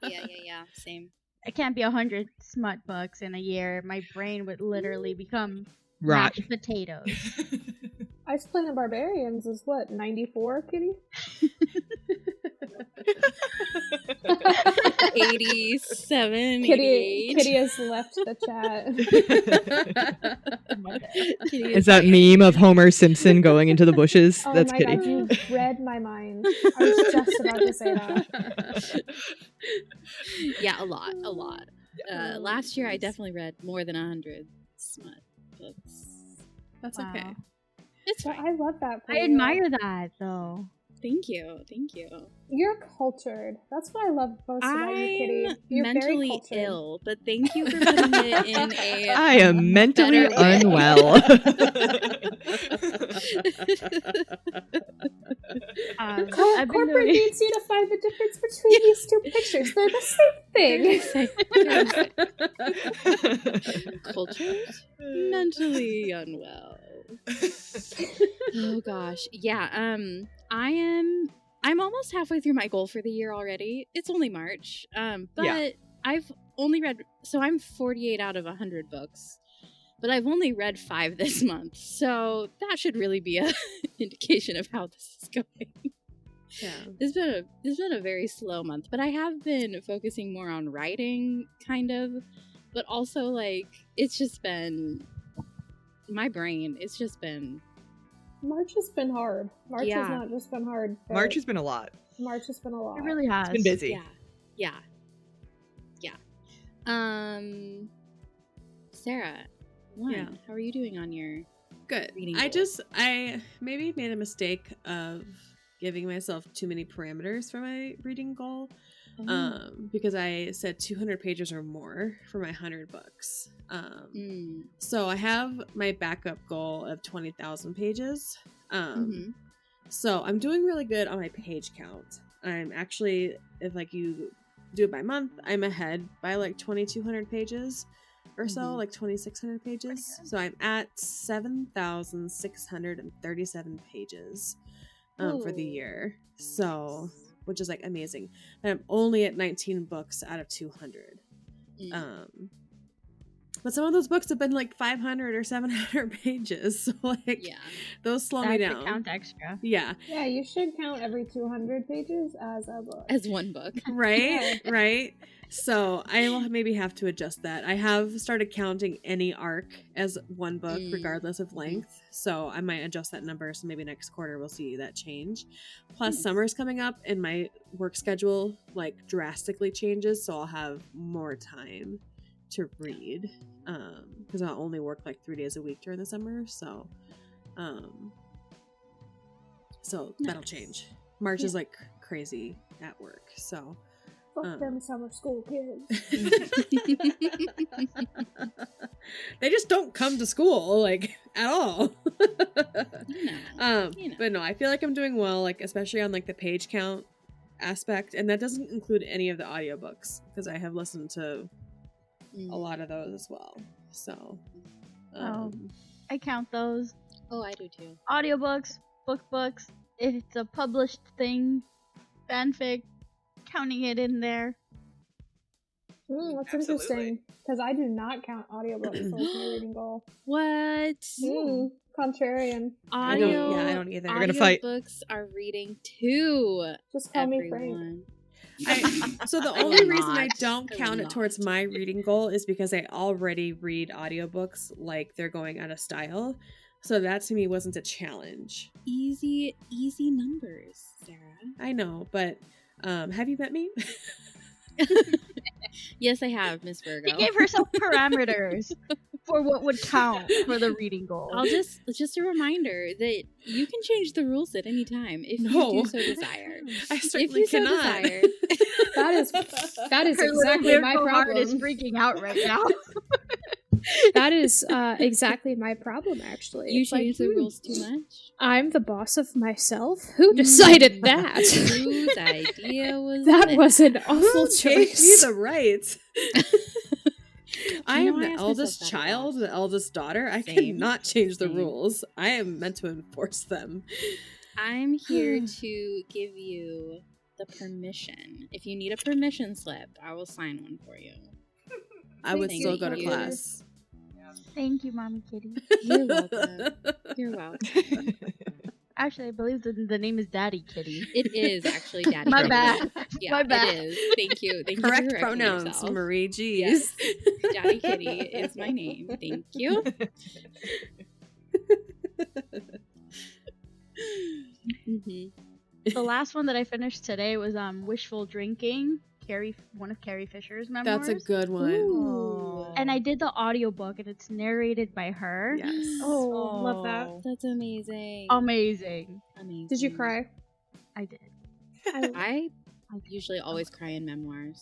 Yeah. Same. It can't be 100 smut books in a year. My brain would literally become Rot. mashed potatoes. Ice Planet Barbarians is what, 94, Kitty? 87, Kitty 88. has left the chat. Kitty Is that meme of Homer Simpson going into the bushes? Oh That's my Kitty. god, you read my mind. I was just about to say that. Yeah, a lot. Last year I definitely read more than 100 smut books. That's Wow. okay. It's But fine. I love that for I you. admire that though. Thank you. You're cultured. That's what I love most about you, Kitty. I'm You're very mentally cultured. ill, but thank you for putting it in a I am mentally better way. unwell. I've been Corporate doing- needs you to find the difference between these two pictures. They're the same thing. Cultured, mentally unwell. Oh gosh, yeah. I'm almost halfway through my goal for the year already. It's only March, but Yeah. I've only read. So I'm 48 out of 100 books, but I've only read 5 this month. So that should really be a indication of how this is going. Yeah. It's been a very slow month, but I have been focusing more on writing, kind of, but also like it's just been my brain. It's just been March has been hard. March Yeah. has not just been hard. but March has been a lot. March has been a lot. It really has. It's been busy. yeah. Sarah, Yeah. how are you doing on your Good. reading I goals? maybe made a mistake of giving myself too many parameters for my reading goal. Because I said 200 pages or more for my 100 books. So I have my backup goal of 20,000 pages. So I'm doing really good on my page count. I'm actually, if like you do it by month, I'm ahead by like 2,200 pages or so, like 2,600 pages. So I'm at 7,637 pages for the year. So, which is like amazing. And I'm only at 19 books out of 200. But some of those books have been like 500 or 700 pages. So like those slow me That down. should count extra. Yeah. Yeah, you should count every 200 pages as a book. As one book. Right? Right? So I will maybe have to adjust that. I have started counting any arc as one book, regardless of length. So I might adjust that number. So maybe next quarter we'll see that change. Plus, summer's coming up, and my work schedule like drastically changes. So I'll have more time to read because I'll only work like 3 days a week during the summer. So that'll change. March is like crazy at work. So Fuck them summer school kids. they just don't come to school like at all. You know. But no, I feel like I'm doing well, like especially on like the page count aspect, and that doesn't include any of the audiobooks because I have listened to a lot of those as well. So I count those. Oh, I do too. Audiobooks, books. If it's a published thing, fanfic, counting it in there. That's Absolutely. interesting. Because I do not count audiobooks as my reading goal. What? Contrarian. I don't either. We're gonna fight. Audiobooks are reading too. Just call me Frank. Everyone. So the I only will reason I not. don't I will count it not. towards my reading goal is because I already read audiobooks like they're going out of style. So that to me wasn't a challenge. Easy numbers, Sarah. I know, but have you met me? Yes, I have, Miss She Virgo. gave herself parameters for what would count for the reading goal. I'll just a reminder that you can change the rules at any time if No. you do so desire. I If certainly you so cannot. desire. That is Her little exactly my lyrical heart is problem. freaking out right now. That is exactly my problem, actually. You It's like, change the rules too much. I'm the boss of myself? Who decided that? Whose idea was That this? was an awful Who gave me choice. the rights? I You am know, I the ask eldest myself that a child, lot. the eldest daughter. I Same. cannot change the Same. rules. I am meant to enforce them. I'm here to give you the permission. If you need a permission slip, I will sign one for you. I would Thank still go to you. class. Thank you, Mommy Kitty. You're welcome. You're welcome. Actually, I believe the name is Daddy Kitty. It is actually Daddy. My Kitty. bad. Yeah, My bad. it is. Thank you. Thank you Correct for correcting pronouns, yourself. Marie. Jeez. Yes. Daddy Kitty is my name. Thank you. The last one that I finished today was Wishful Drinking, one of Carrie Fisher's memoirs. That's a good one. Ooh. And I did the audiobook, and it's narrated by her. Yes. Oh, love that. That's amazing. Amazing. Amazing. Did you cry? I did. I usually always cry in memoirs.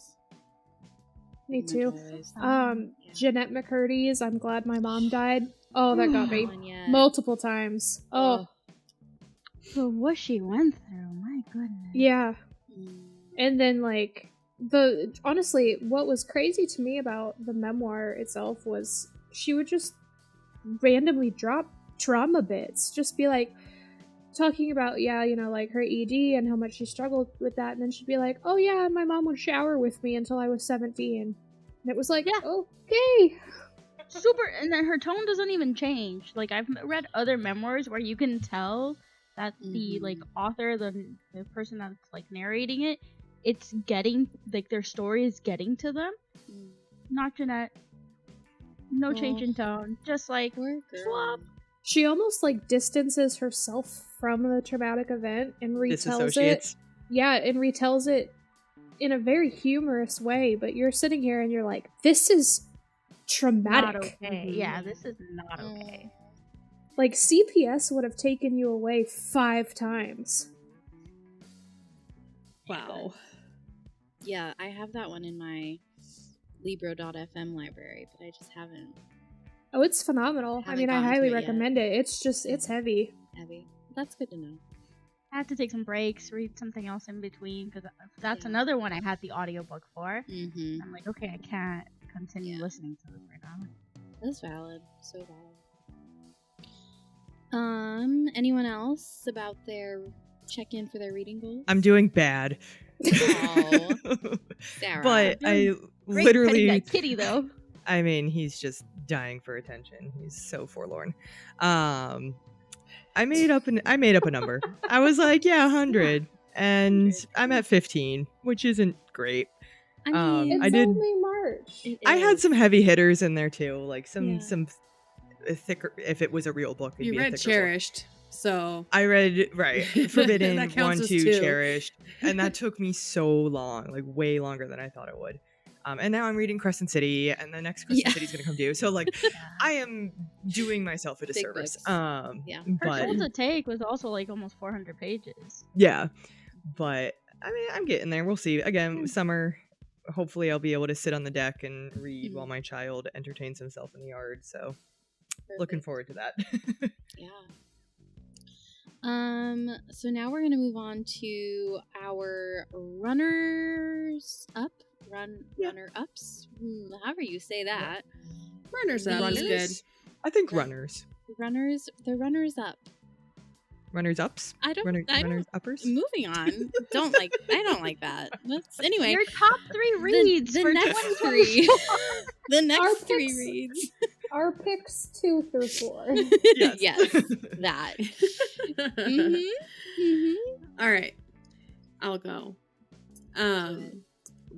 Me too. Yeah. Jeanette McCurdy's I'm Glad My Mom Died. Oh, that got me That one, yeah. multiple times. Oh, So what she went through, my goodness. yeah. Mm. And then like honestly, what was crazy to me about the memoir itself was she would just randomly drop trauma bits, just be like talking about like her ED and how much she struggled with that, and then she'd be like, oh yeah, my mom would shower with me until I was 17, and it was like, Yeah. okay. Super, and then her tone doesn't even change. Like, I've read other memoirs where you can tell that the like author, the person that's like narrating it, it's getting like their story is getting to them. Not Jeanette. No change in tone. Just like Poor girl. swap. She almost like distances herself from the traumatic event and retells it. Disassociates. Yeah, and retells it in a very humorous way, but you're sitting here and you're like, this is traumatic. Not okay. Yeah, this is not okay. Like, CPS would have taken you away 5 times. Wow. Yeah, I have that one in my Libro.fm library, but I just haven't. Oh, it's phenomenal. I Haven't mean, I gotten to highly it yet. recommend it. It's just, it's heavy. Heavy. That's good to know. I had to take some breaks, read something else in between, because that's Yeah. another one I had the audiobook for. Mm-hmm. I'm like, okay, I can't continue Yeah. listening to this right now. That's valid. So valid. Anyone else about their check-in for their reading goals? I'm doing bad. Aw. Sarah. But I Great petting literally, that kitty though. I mean, he's just dying for attention. He's so forlorn. I made up a number. I was like, yeah, 100, and I'm at 15, which isn't great. I mean, It's I did- only March. it I had is. some heavy hitters in there too, like some thicker. If it was a real book, it'd You be a read thicker book. Cherished, so I read Forbidden, That counts 1, as 2, 2. Cherished, and that took me so long, like way longer than I thought it would. And now I'm reading Crescent City, and the next Crescent Yeah. City's gonna come due. So like, I am doing myself a disservice. books. Yeah. Her But toll to take was also like almost 400 pages. yeah, but I mean, I'm getting there. We'll see. Again, summer. Hopefully, I'll be able to sit on the deck and read while my child entertains himself in the yard. So, looking forward to that. Yeah. So now we're gonna move on to our runners up, runner ups, however you say that. Runners up is good. I think runners. The runners up. Runners ups. I don't. Runners uppers. Moving on. I don't like that. Anyway. Your top 3 reads the for next 2020. 3. The next 3 picks. reads. Our picks 2 through 4. Yes. Yes, that. All right, I'll go.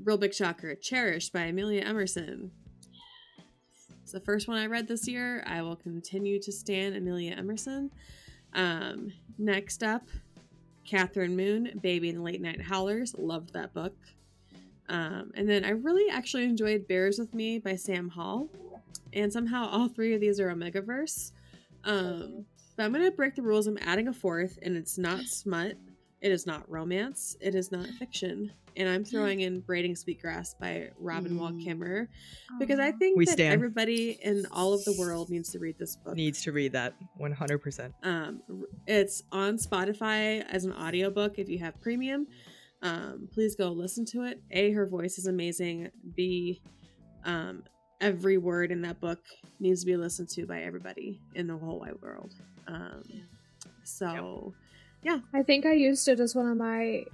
Real big shocker. Cherished by Amelia Emerson. It's the first one I read this year. I will continue to stan Amelia Emerson. Next up, Catherine Moon, Baby and the Late Night Howlers. Loved that book. And then I really actually enjoyed Bears With Me by Sam Hall. And somehow all 3 of these are omegaverse. But I'm going to break the rules. I'm adding a 4th, and it's not smut. It is not romance. It is not fiction. And I'm throwing in Braiding Sweetgrass by Robin Wall Kimmerer, because I think that everybody in all of the world needs to read this book. Needs to read that 100%. It's on Spotify as an audiobook if you have premium. Please go listen to it. A, her voice is amazing. B, every word in that book needs to be listened to by everybody in the whole wide world. Yeah. I think I used it as one of my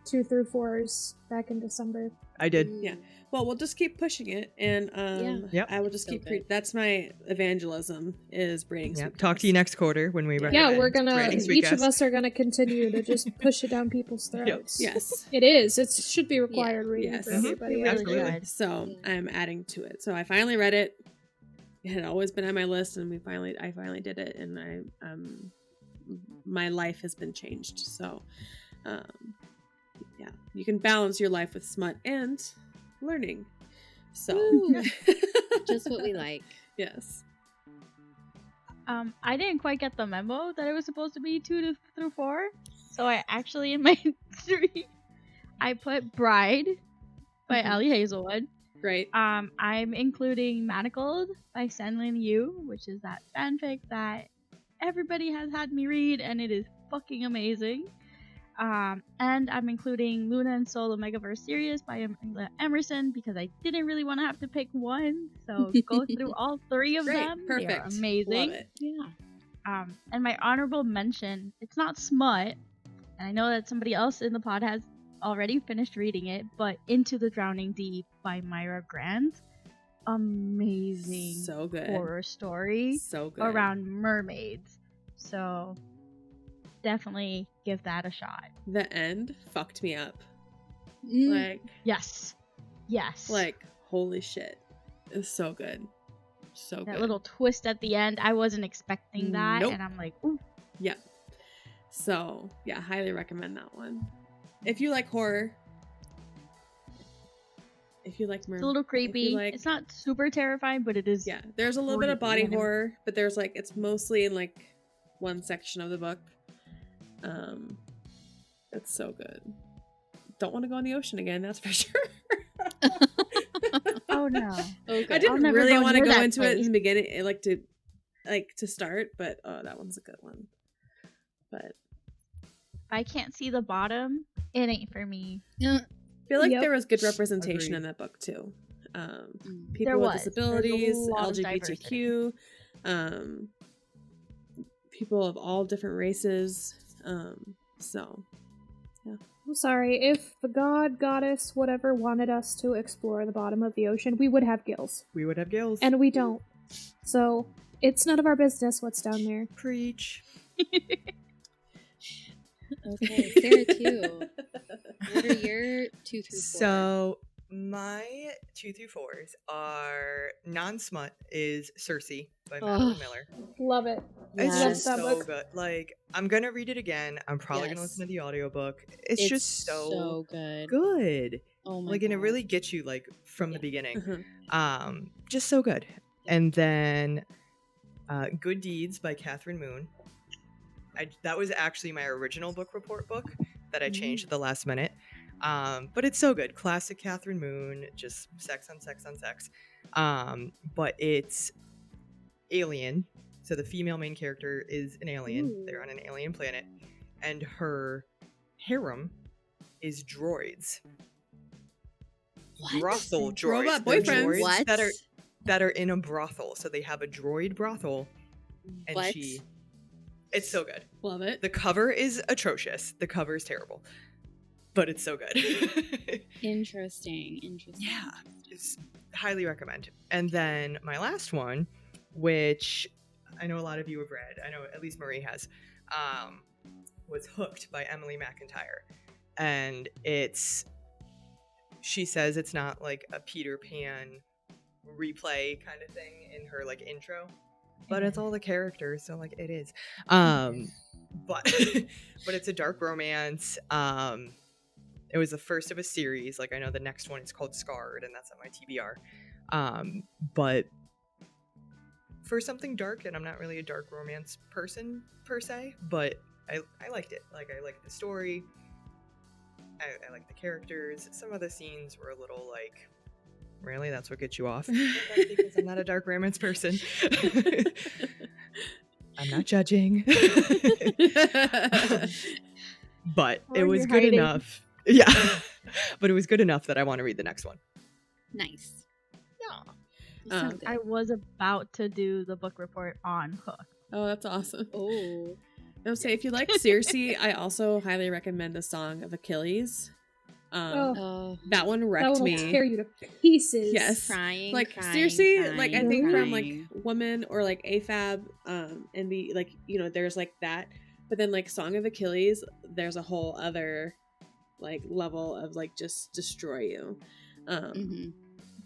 2 through 4s back in December. I did. Yeah. Well, we'll just keep pushing it, and I will just keep. That's my evangelism is Braiding Sweetgrass. Talk to you next quarter when we recommend. Yeah, we're gonna. Braiding Each Sweetgrass. of us are gonna continue to just push it down people's throats. Yes, it is. It should be required reading yes. for everybody. Absolutely. So I'm adding to it. So I finally read it. It had always been on my list, and I finally did it, and my life has been changed. So, yeah, you can balance your life with smut and learning. So, just what we like. Yes. I didn't quite get the memo that it was supposed to be 2 through 4, so I actually in my 3, I put Bride by Allie Hazelwood. Right. I'm including Manacled by Senlin Yu, which is that fanfic that everybody has had me read, and it is fucking amazing. And I'm including Luna and Soul Omegaverse series by Emerson, because I didn't really want to have to pick one, so go through all 3 of them. Perfect. They are amazing. Love it. Yeah. And my honorable mention, it's not smut, and I know that somebody else in the pod has already finished reading it, but Into the Drowning Deep by Myra Grant. Amazing. So good. Horror story. So good. Around mermaids. So definitely give that a shot. The end fucked me up. Mm. Yes. Like, holy shit. It's so good. So good. That little twist at the end, I wasn't expecting that, Nope. and I'm like, ooh. Yeah. So, yeah, highly recommend that one. If you like horror, if you like It's a little creepy. It's not super terrifying, but it is. Yeah, there's a little bit of body horror, but there's it's mostly in one section of the book. It's so good. Don't want to go in the ocean again, that's for sure. Oh no. Okay. I didn't really want to go into it in the beginning, to start, but that one's a good one. But I can't see the bottom. It ain't for me. I feel like Yep. there was good representation Agreed. in that book too. There People with was. disabilities, There's a lot of LGBTQ, people of all different races. So, yeah. I'm sorry. If the god, goddess, whatever wanted us to explore the bottom of the ocean, we would have gills. We would have gills. And we don't. So, it's none of our business what's down there. Preach. Okay, Sarah too. What are your 2 through 4? So my 2 through 4s are non-smut is Circe by Madeline Miller. Love it. It's Love just that so book. good. I'm gonna read it again. I'm probably gonna listen to the audiobook. It's just so good. good. Oh my and god. it really gets you from the beginning. Mhm. Just so good. And then Good Deeds by Catherine Moon. That was actually my original book report book that I changed at the last minute. But it's so good. Classic Catherine Moon, just sex on sex on sex. But it's alien. So the female main character is an alien. Ooh. They're on an alien planet. And her harem is droids. What? Brothel droids. Robot They're boyfriends. droids What? that are in a brothel. So they have a droid brothel. And What? it's so good. Love it. The cover is atrocious. The cover is terrible. But it's so good. Interesting. Yeah. It's highly recommend. And then my last one, which I know a lot of you have read, I know at least Marie has, was Hooked by Emily McIntyre. And she says it's not like a Peter Pan replay kind of thing in her like intro, but it's all the characters, so like it is. But it's a dark romance. It was the first of a series. Like I know the next one is called Scarred, and that's on my TBR. But for something dark, and I'm not really a dark romance person per se, but I liked it. Like I liked the story. I liked the characters. Some of the scenes were a little like, really? That's what gets you off? Because I'm not a dark romance person. I'm not judging. But Or it was you're good hiding. enough. Yeah. But it was good enough that I want to read the next one. Nice. Yeah. So good. I was about to do the book report on Hook. Oh, that's awesome. Oh. I would say if you like Circe, I also highly recommend the Song of Achilles. Oh. That one That wrecked one will me. tear you to pieces. Yes. Crying. Like crying, Circe, like I crying, think from crying. like Woman or like AFAB, and the like, you know, there's like that, but then like Song of Achilles, there's a whole other like level of like just destroy you,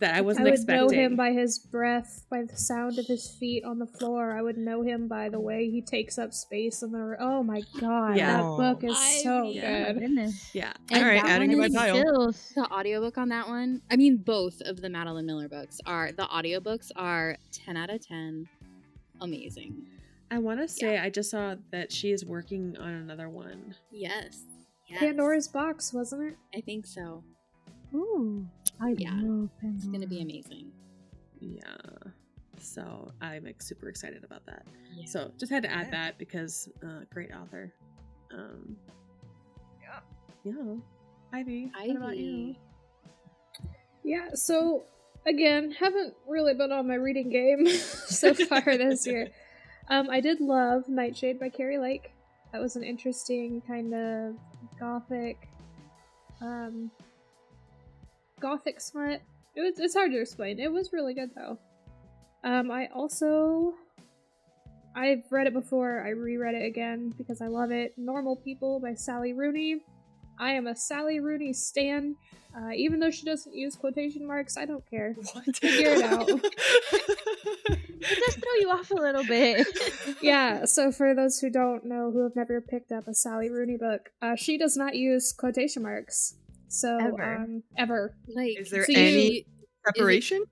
that I wasn't I would expecting. know him by his breath, by the sound of his feet on the floor. I would know him by the way he takes up space in the. Oh my god, Yeah. that book is so Ivy. Oh my good. goodness. Yeah. And All right, that adding one to my is pile. Chills. The audiobook on that one, I mean, both of the Madeline Miller books the audiobooks are 10 out of 10. Amazing. I want to say I just saw that she is working on another one. Yes. Pandora's Box, wasn't it? I think so. Ooh, I Yeah. love It's going to be Pandora. amazing. Yeah. So I'm like super excited about that. Yeah. So just had to add Yeah. that because great author. Yeah. Ivy, what about you? Yeah, so again, haven't really been on my reading game so far this year. I did love Nightshade by Carrie Lake. That was an interesting kind of gothic smut. It's hard to explain. It was really good though. I've read it before. I reread it again because I love it. Normal People by Sally Rooney. I am a Sally Rooney stan. Even though she doesn't use quotation marks, I don't care. What? Figure it out. It just threw you off a little bit. Yeah, so for those who don't know, who have never picked up a Sally Rooney book, she does not use quotation marks. So, ever. Like, Is there So any separation?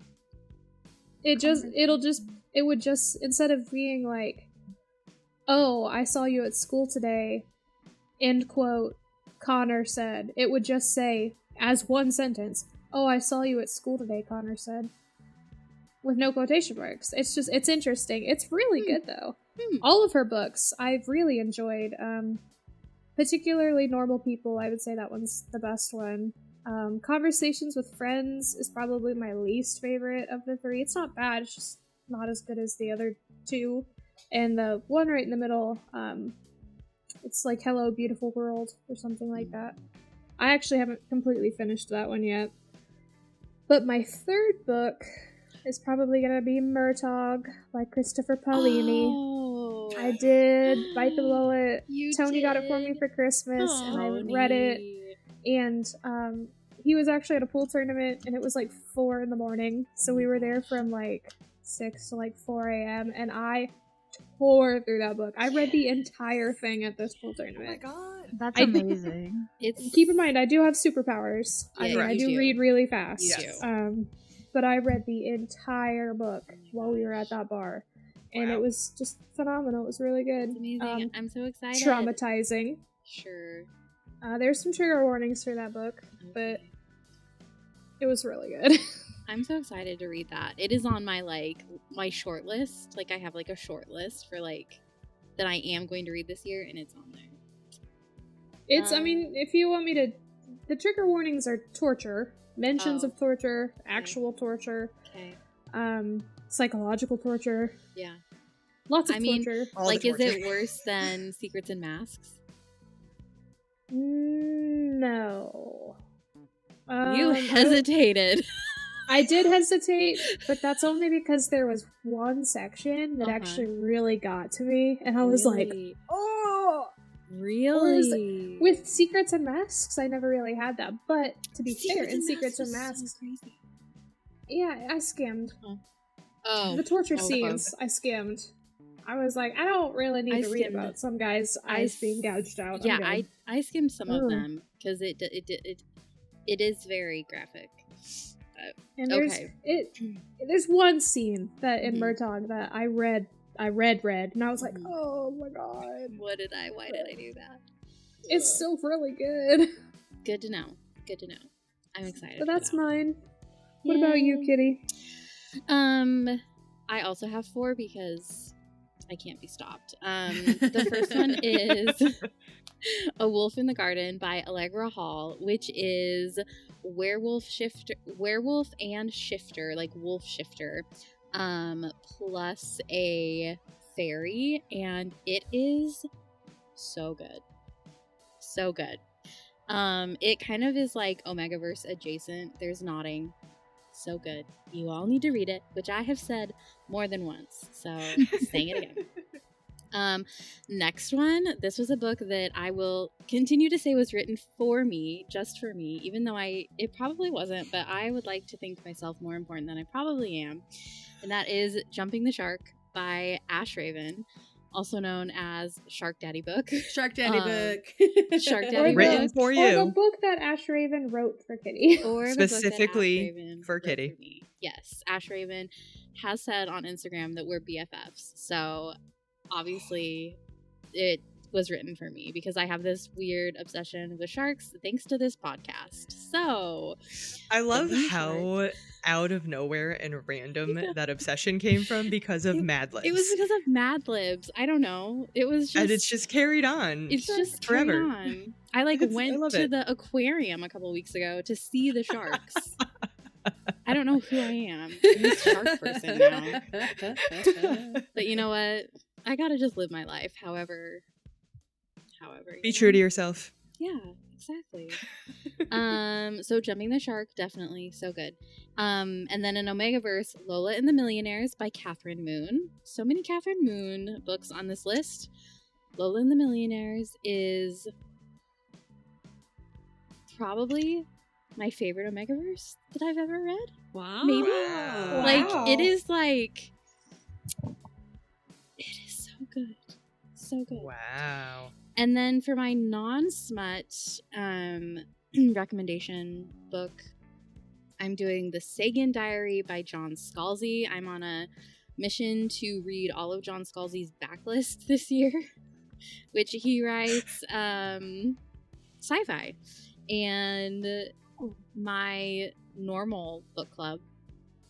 It would just, instead of being like, oh, I saw you at school today, end quote, Connor said, it would just say, as one sentence, oh, I saw you at school today, Connor said. With no quotation marks. It's interesting. It's really good, though. All of her books, I've really enjoyed. Particularly Normal People, I would say that one's the best one. Conversations with Friends is probably my least favorite of the three. It's not bad, it's just not as good as the other two. And the one right in the middle, it's like Hello, Beautiful World, or something like that. I actually haven't completely finished that one yet. But my third book is probably going to be Murtaugh by Christopher Paolini. Oh, I did Bite the Bullet. you Tony got it for did. me for Christmas, and I Tony. read it. And he was actually at a pool tournament, and it was like 4 in the morning. So we were there from like 6 to like 4 a.m. And I tore through that book. I read the entire thing at this pool Oh my tournament. god. That's I- amazing. Keep in mind, I do have superpowers. Yeah, I you do do. read really fast. You do. But I read the entire book while we were at that bar. And Wow. it was just phenomenal. It was really good. It's amazing. I'm so excited. Traumatizing. Sure. There's some trigger warnings for that book, but it was really good. I'm so excited to read that. It is on my my short list. Like I have like a short list for like that I am going to read this year, and it's on there. It's I mean, if you want me to, the trigger warnings are torture, mentions of torture, actual torture, psychological torture. Yeah. Lots of torture. Like, is it worse than Secrets and Masks? No. You hesitated. I did hesitate, but that's only because there was one section that actually really got to me, and I was like, oh! Really? With Secrets and Masks, I never really had that, but to be fair, in Secrets and Masks, yeah, I skimmed. Oh. The torture scenes, I skimmed. I was like, I don't really need to read about some guy's eyes being gouged out. Yeah, I skimmed some of them because it is very graphic. And there's one scene that in Murtaugh that I read, and I was like, oh my god. Why did I do that? It's still really good. Good to know. I'm excited. So that's mine. What about you, Kitty? I also have 4 because I can't be stopped. The first one is A Wolf in the Garden by Allegra Hall, which is werewolf and shifter, like wolf shifter, plus a fairy, and it is so good. It kind of is like omegaverse adjacent. There's nodding. So good. You all need to read it, which I have said more than once, so saying it again. Next one, this was a book that I will continue to say was written for me, just for me, even though it probably wasn't, but I would like to think myself more important than I probably am, and that is Jumping the Shark by Ash Raven, also known as Shark Daddy Book. Shark Daddy Book. Shark Daddy Written Book. for Or you. the book that Ash Raven wrote for Kitty. Or the Specifically book that Ash Raven for wrote Kitty. me. Yes, Ash Raven has said on Instagram that we're BFFs. So obviously it was written for me because I have this weird obsession with sharks thanks to this podcast. So I love how out of nowhere and random that obsession came from because of Mad Libs. It was because of Mad Libs. I don't know. It was just, and it's just carried on. It's just forever. carried on. I went to the aquarium a couple weeks ago to see the sharks. I don't know who I am. I'm a shark person now. But you know what? I gotta just live my life however. Be true to yourself. Yeah, exactly. So Jumping the Shark, definitely so good. And then in Omegaverse, Lola and the Millionaires by Catherine Moon. So many Catherine Moon books on this list. Lola and the Millionaires is probably my favorite Omegaverse that I've ever read. Wow. Maybe. Wow. Like, it is so good. So good. Wow. And then for my non-smut recommendation book, I'm doing The Sagan Diary by John Scalzi. I'm on a mission to read all of John Scalzi's backlist this year, which he writes sci-fi. And my normal book club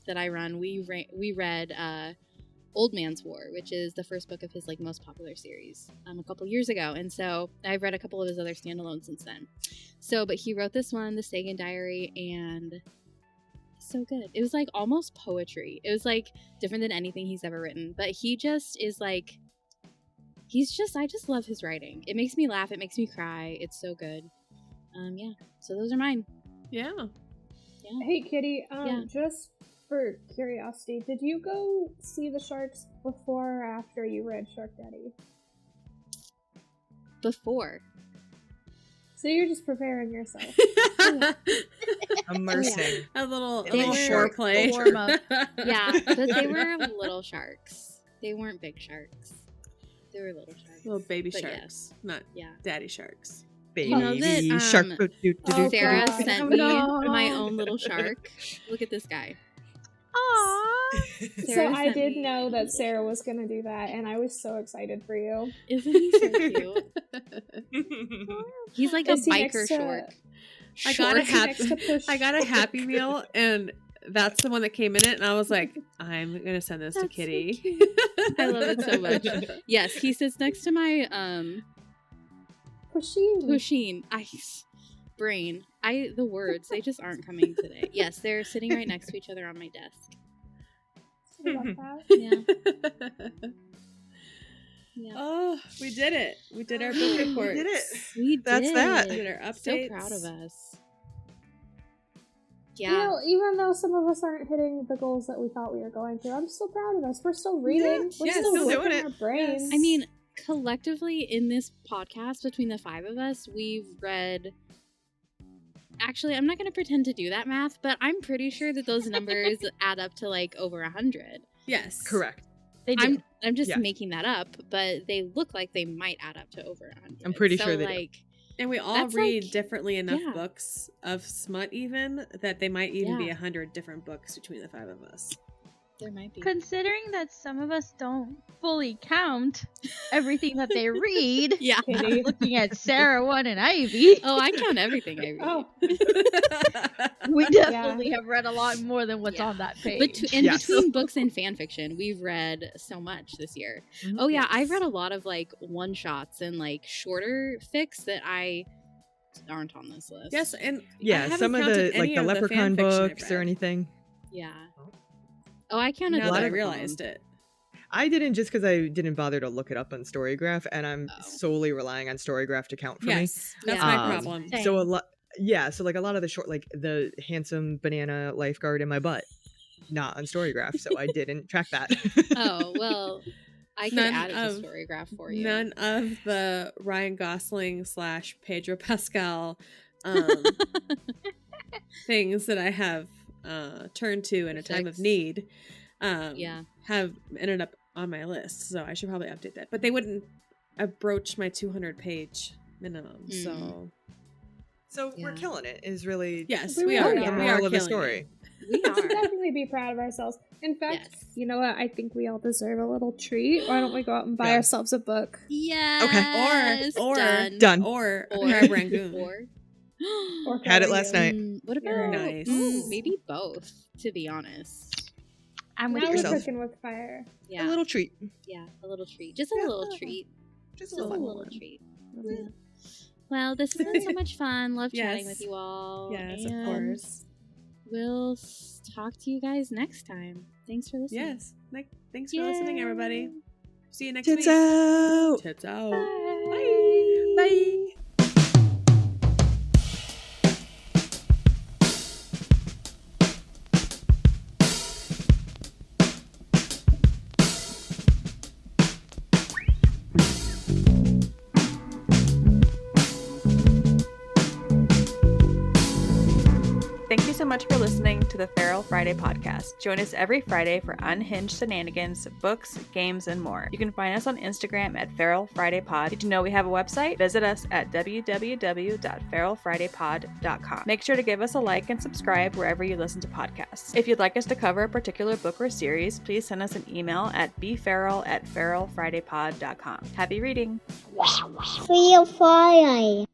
that I run, we read Old Man's War, which is the first book of his most popular series a couple years ago, and so I've read a couple of his other standalones since then. But he wrote this one, The Sagan Diary, and so good. It was almost poetry. It was different than anything he's ever written, but he just is I just love his writing. It makes me laugh, it makes me cry. It's so good. Yeah. So those are mine. Yeah. Hey Kitty, just for curiosity, did you go see the sharks before or after you read Shark Daddy? Before. So you're just preparing yourself. Immersing. A little shark foreplay. warm up. Yeah, but they were little sharks. They weren't big sharks. They were little sharks. Little baby But sharks, not daddy sharks. Baby You know that, shark. Sarah God. sent Oh, me no. my own little shark. Look at this guy. Aww. So I did know that Sarah was going to do that, and I was so excited for you. Isn't he so cute? He's like a Is he biker next to- short. I got a Is he next to push- I got a Happy Meal, and that's the one that came in it, and I was like, I'm gonna send this to That's so Kitty. cute. I love it so much. Yes, he sits next to my Pusheen. Ice. Brain. The words, they just aren't coming today. Yes, they're sitting right next to each other on my desk. I love that. Yeah. Yeah. Oh, we did it. We did our book report. We did it. We did. That's that. We did our So updates. proud of us. You Yeah. know, even though some of us aren't hitting the goals that we thought we were going to, I'm still proud of us. We're still reading. We're yeah, still still working doing it. our brains. I mean, collectively in this podcast, between the 5 of us, we've read... Actually, I'm not going to pretend to do that math, but I'm pretty sure that those numbers add up to like over 100. Yes. Correct. They do. I'm just Yeah. making that up, but they look like they might add up to over 100. I'm pretty So, sure they do. like, And we all That's read like- differently enough yeah. books of smut even that they might even be Yeah. 100 different books between the 5 of us. there might be. Considering that some of us don't fully count everything that they read, Yeah. Kitty. looking at Sarah, One, and Ivy, Oh, I count everything I read. Oh, we definitely have read a lot more than what's Yeah. on that page. Yes. Between books and fan fiction, we've read so much this year. Oh yeah, I've read a lot of like one shots and like shorter fics that aren't on this list. Yes, and I Yeah, haven't some of counted the like any the of Leprechaun fan fiction I've books or read. anything. Yeah. Oh, I counted Now the that I Leprechaun. realized it. I didn't just because I didn't bother to look it up on Storygraph, and I'm Oh. solely relying on Storygraph to count for me. Yes, that's Yeah. my Um, problem. Same. So a lot, yeah. So like a lot of the short, like the handsome banana lifeguard in my butt, not on Storygraph, so I didn't track that. Oh well, I can None add it to of- Storygraph for you. None of the Ryan Gosling / Pedro Pascal things that I have turned to in a time of Fix. need Yeah. have ended up on my list, so I should probably update that. But they wouldn't approach my 200-page minimum, so So we're Yeah. killing it. Is really yes, We we are. are. The We moral are of the killing story. We we should are. definitely be proud of ourselves. In fact, Yes. you know what? I think we all deserve a little treat. Why don't we go out and buy Yeah. ourselves a book? Yes. Or Done. or a Or- crab rangoon. Or Or Had it Carly last Hill. night. What Very about nice. maybe both? To be honest, I'm with Now we're yourself. cooking with fire. yeah, A little treat. yeah, a little treat, just a Yeah. little treat, Just just a fun little one. treat. Yeah. Yeah. Well, this has been so much fun. Love chatting Yes. with you all. Yes, of and course. We'll talk to you guys next time. Thanks for listening. Yes. Thanks for listening, everybody. See you next Tits week. out. Tits out. Bye. Bye. Thank you so much for listening to the Feral Friday podcast. Join us every Friday for unhinged shenanigans, books, games, and more. You can find us on Instagram at Feral Friday Pod. Did you know we have a website? Visit us at www.feralfridaypod.com. Make sure to give us a like and subscribe wherever you listen to podcasts. If you'd like us to cover a particular book or series, please send us an email at bferal@feralfridaypod.com. Happy reading! Feel Friday.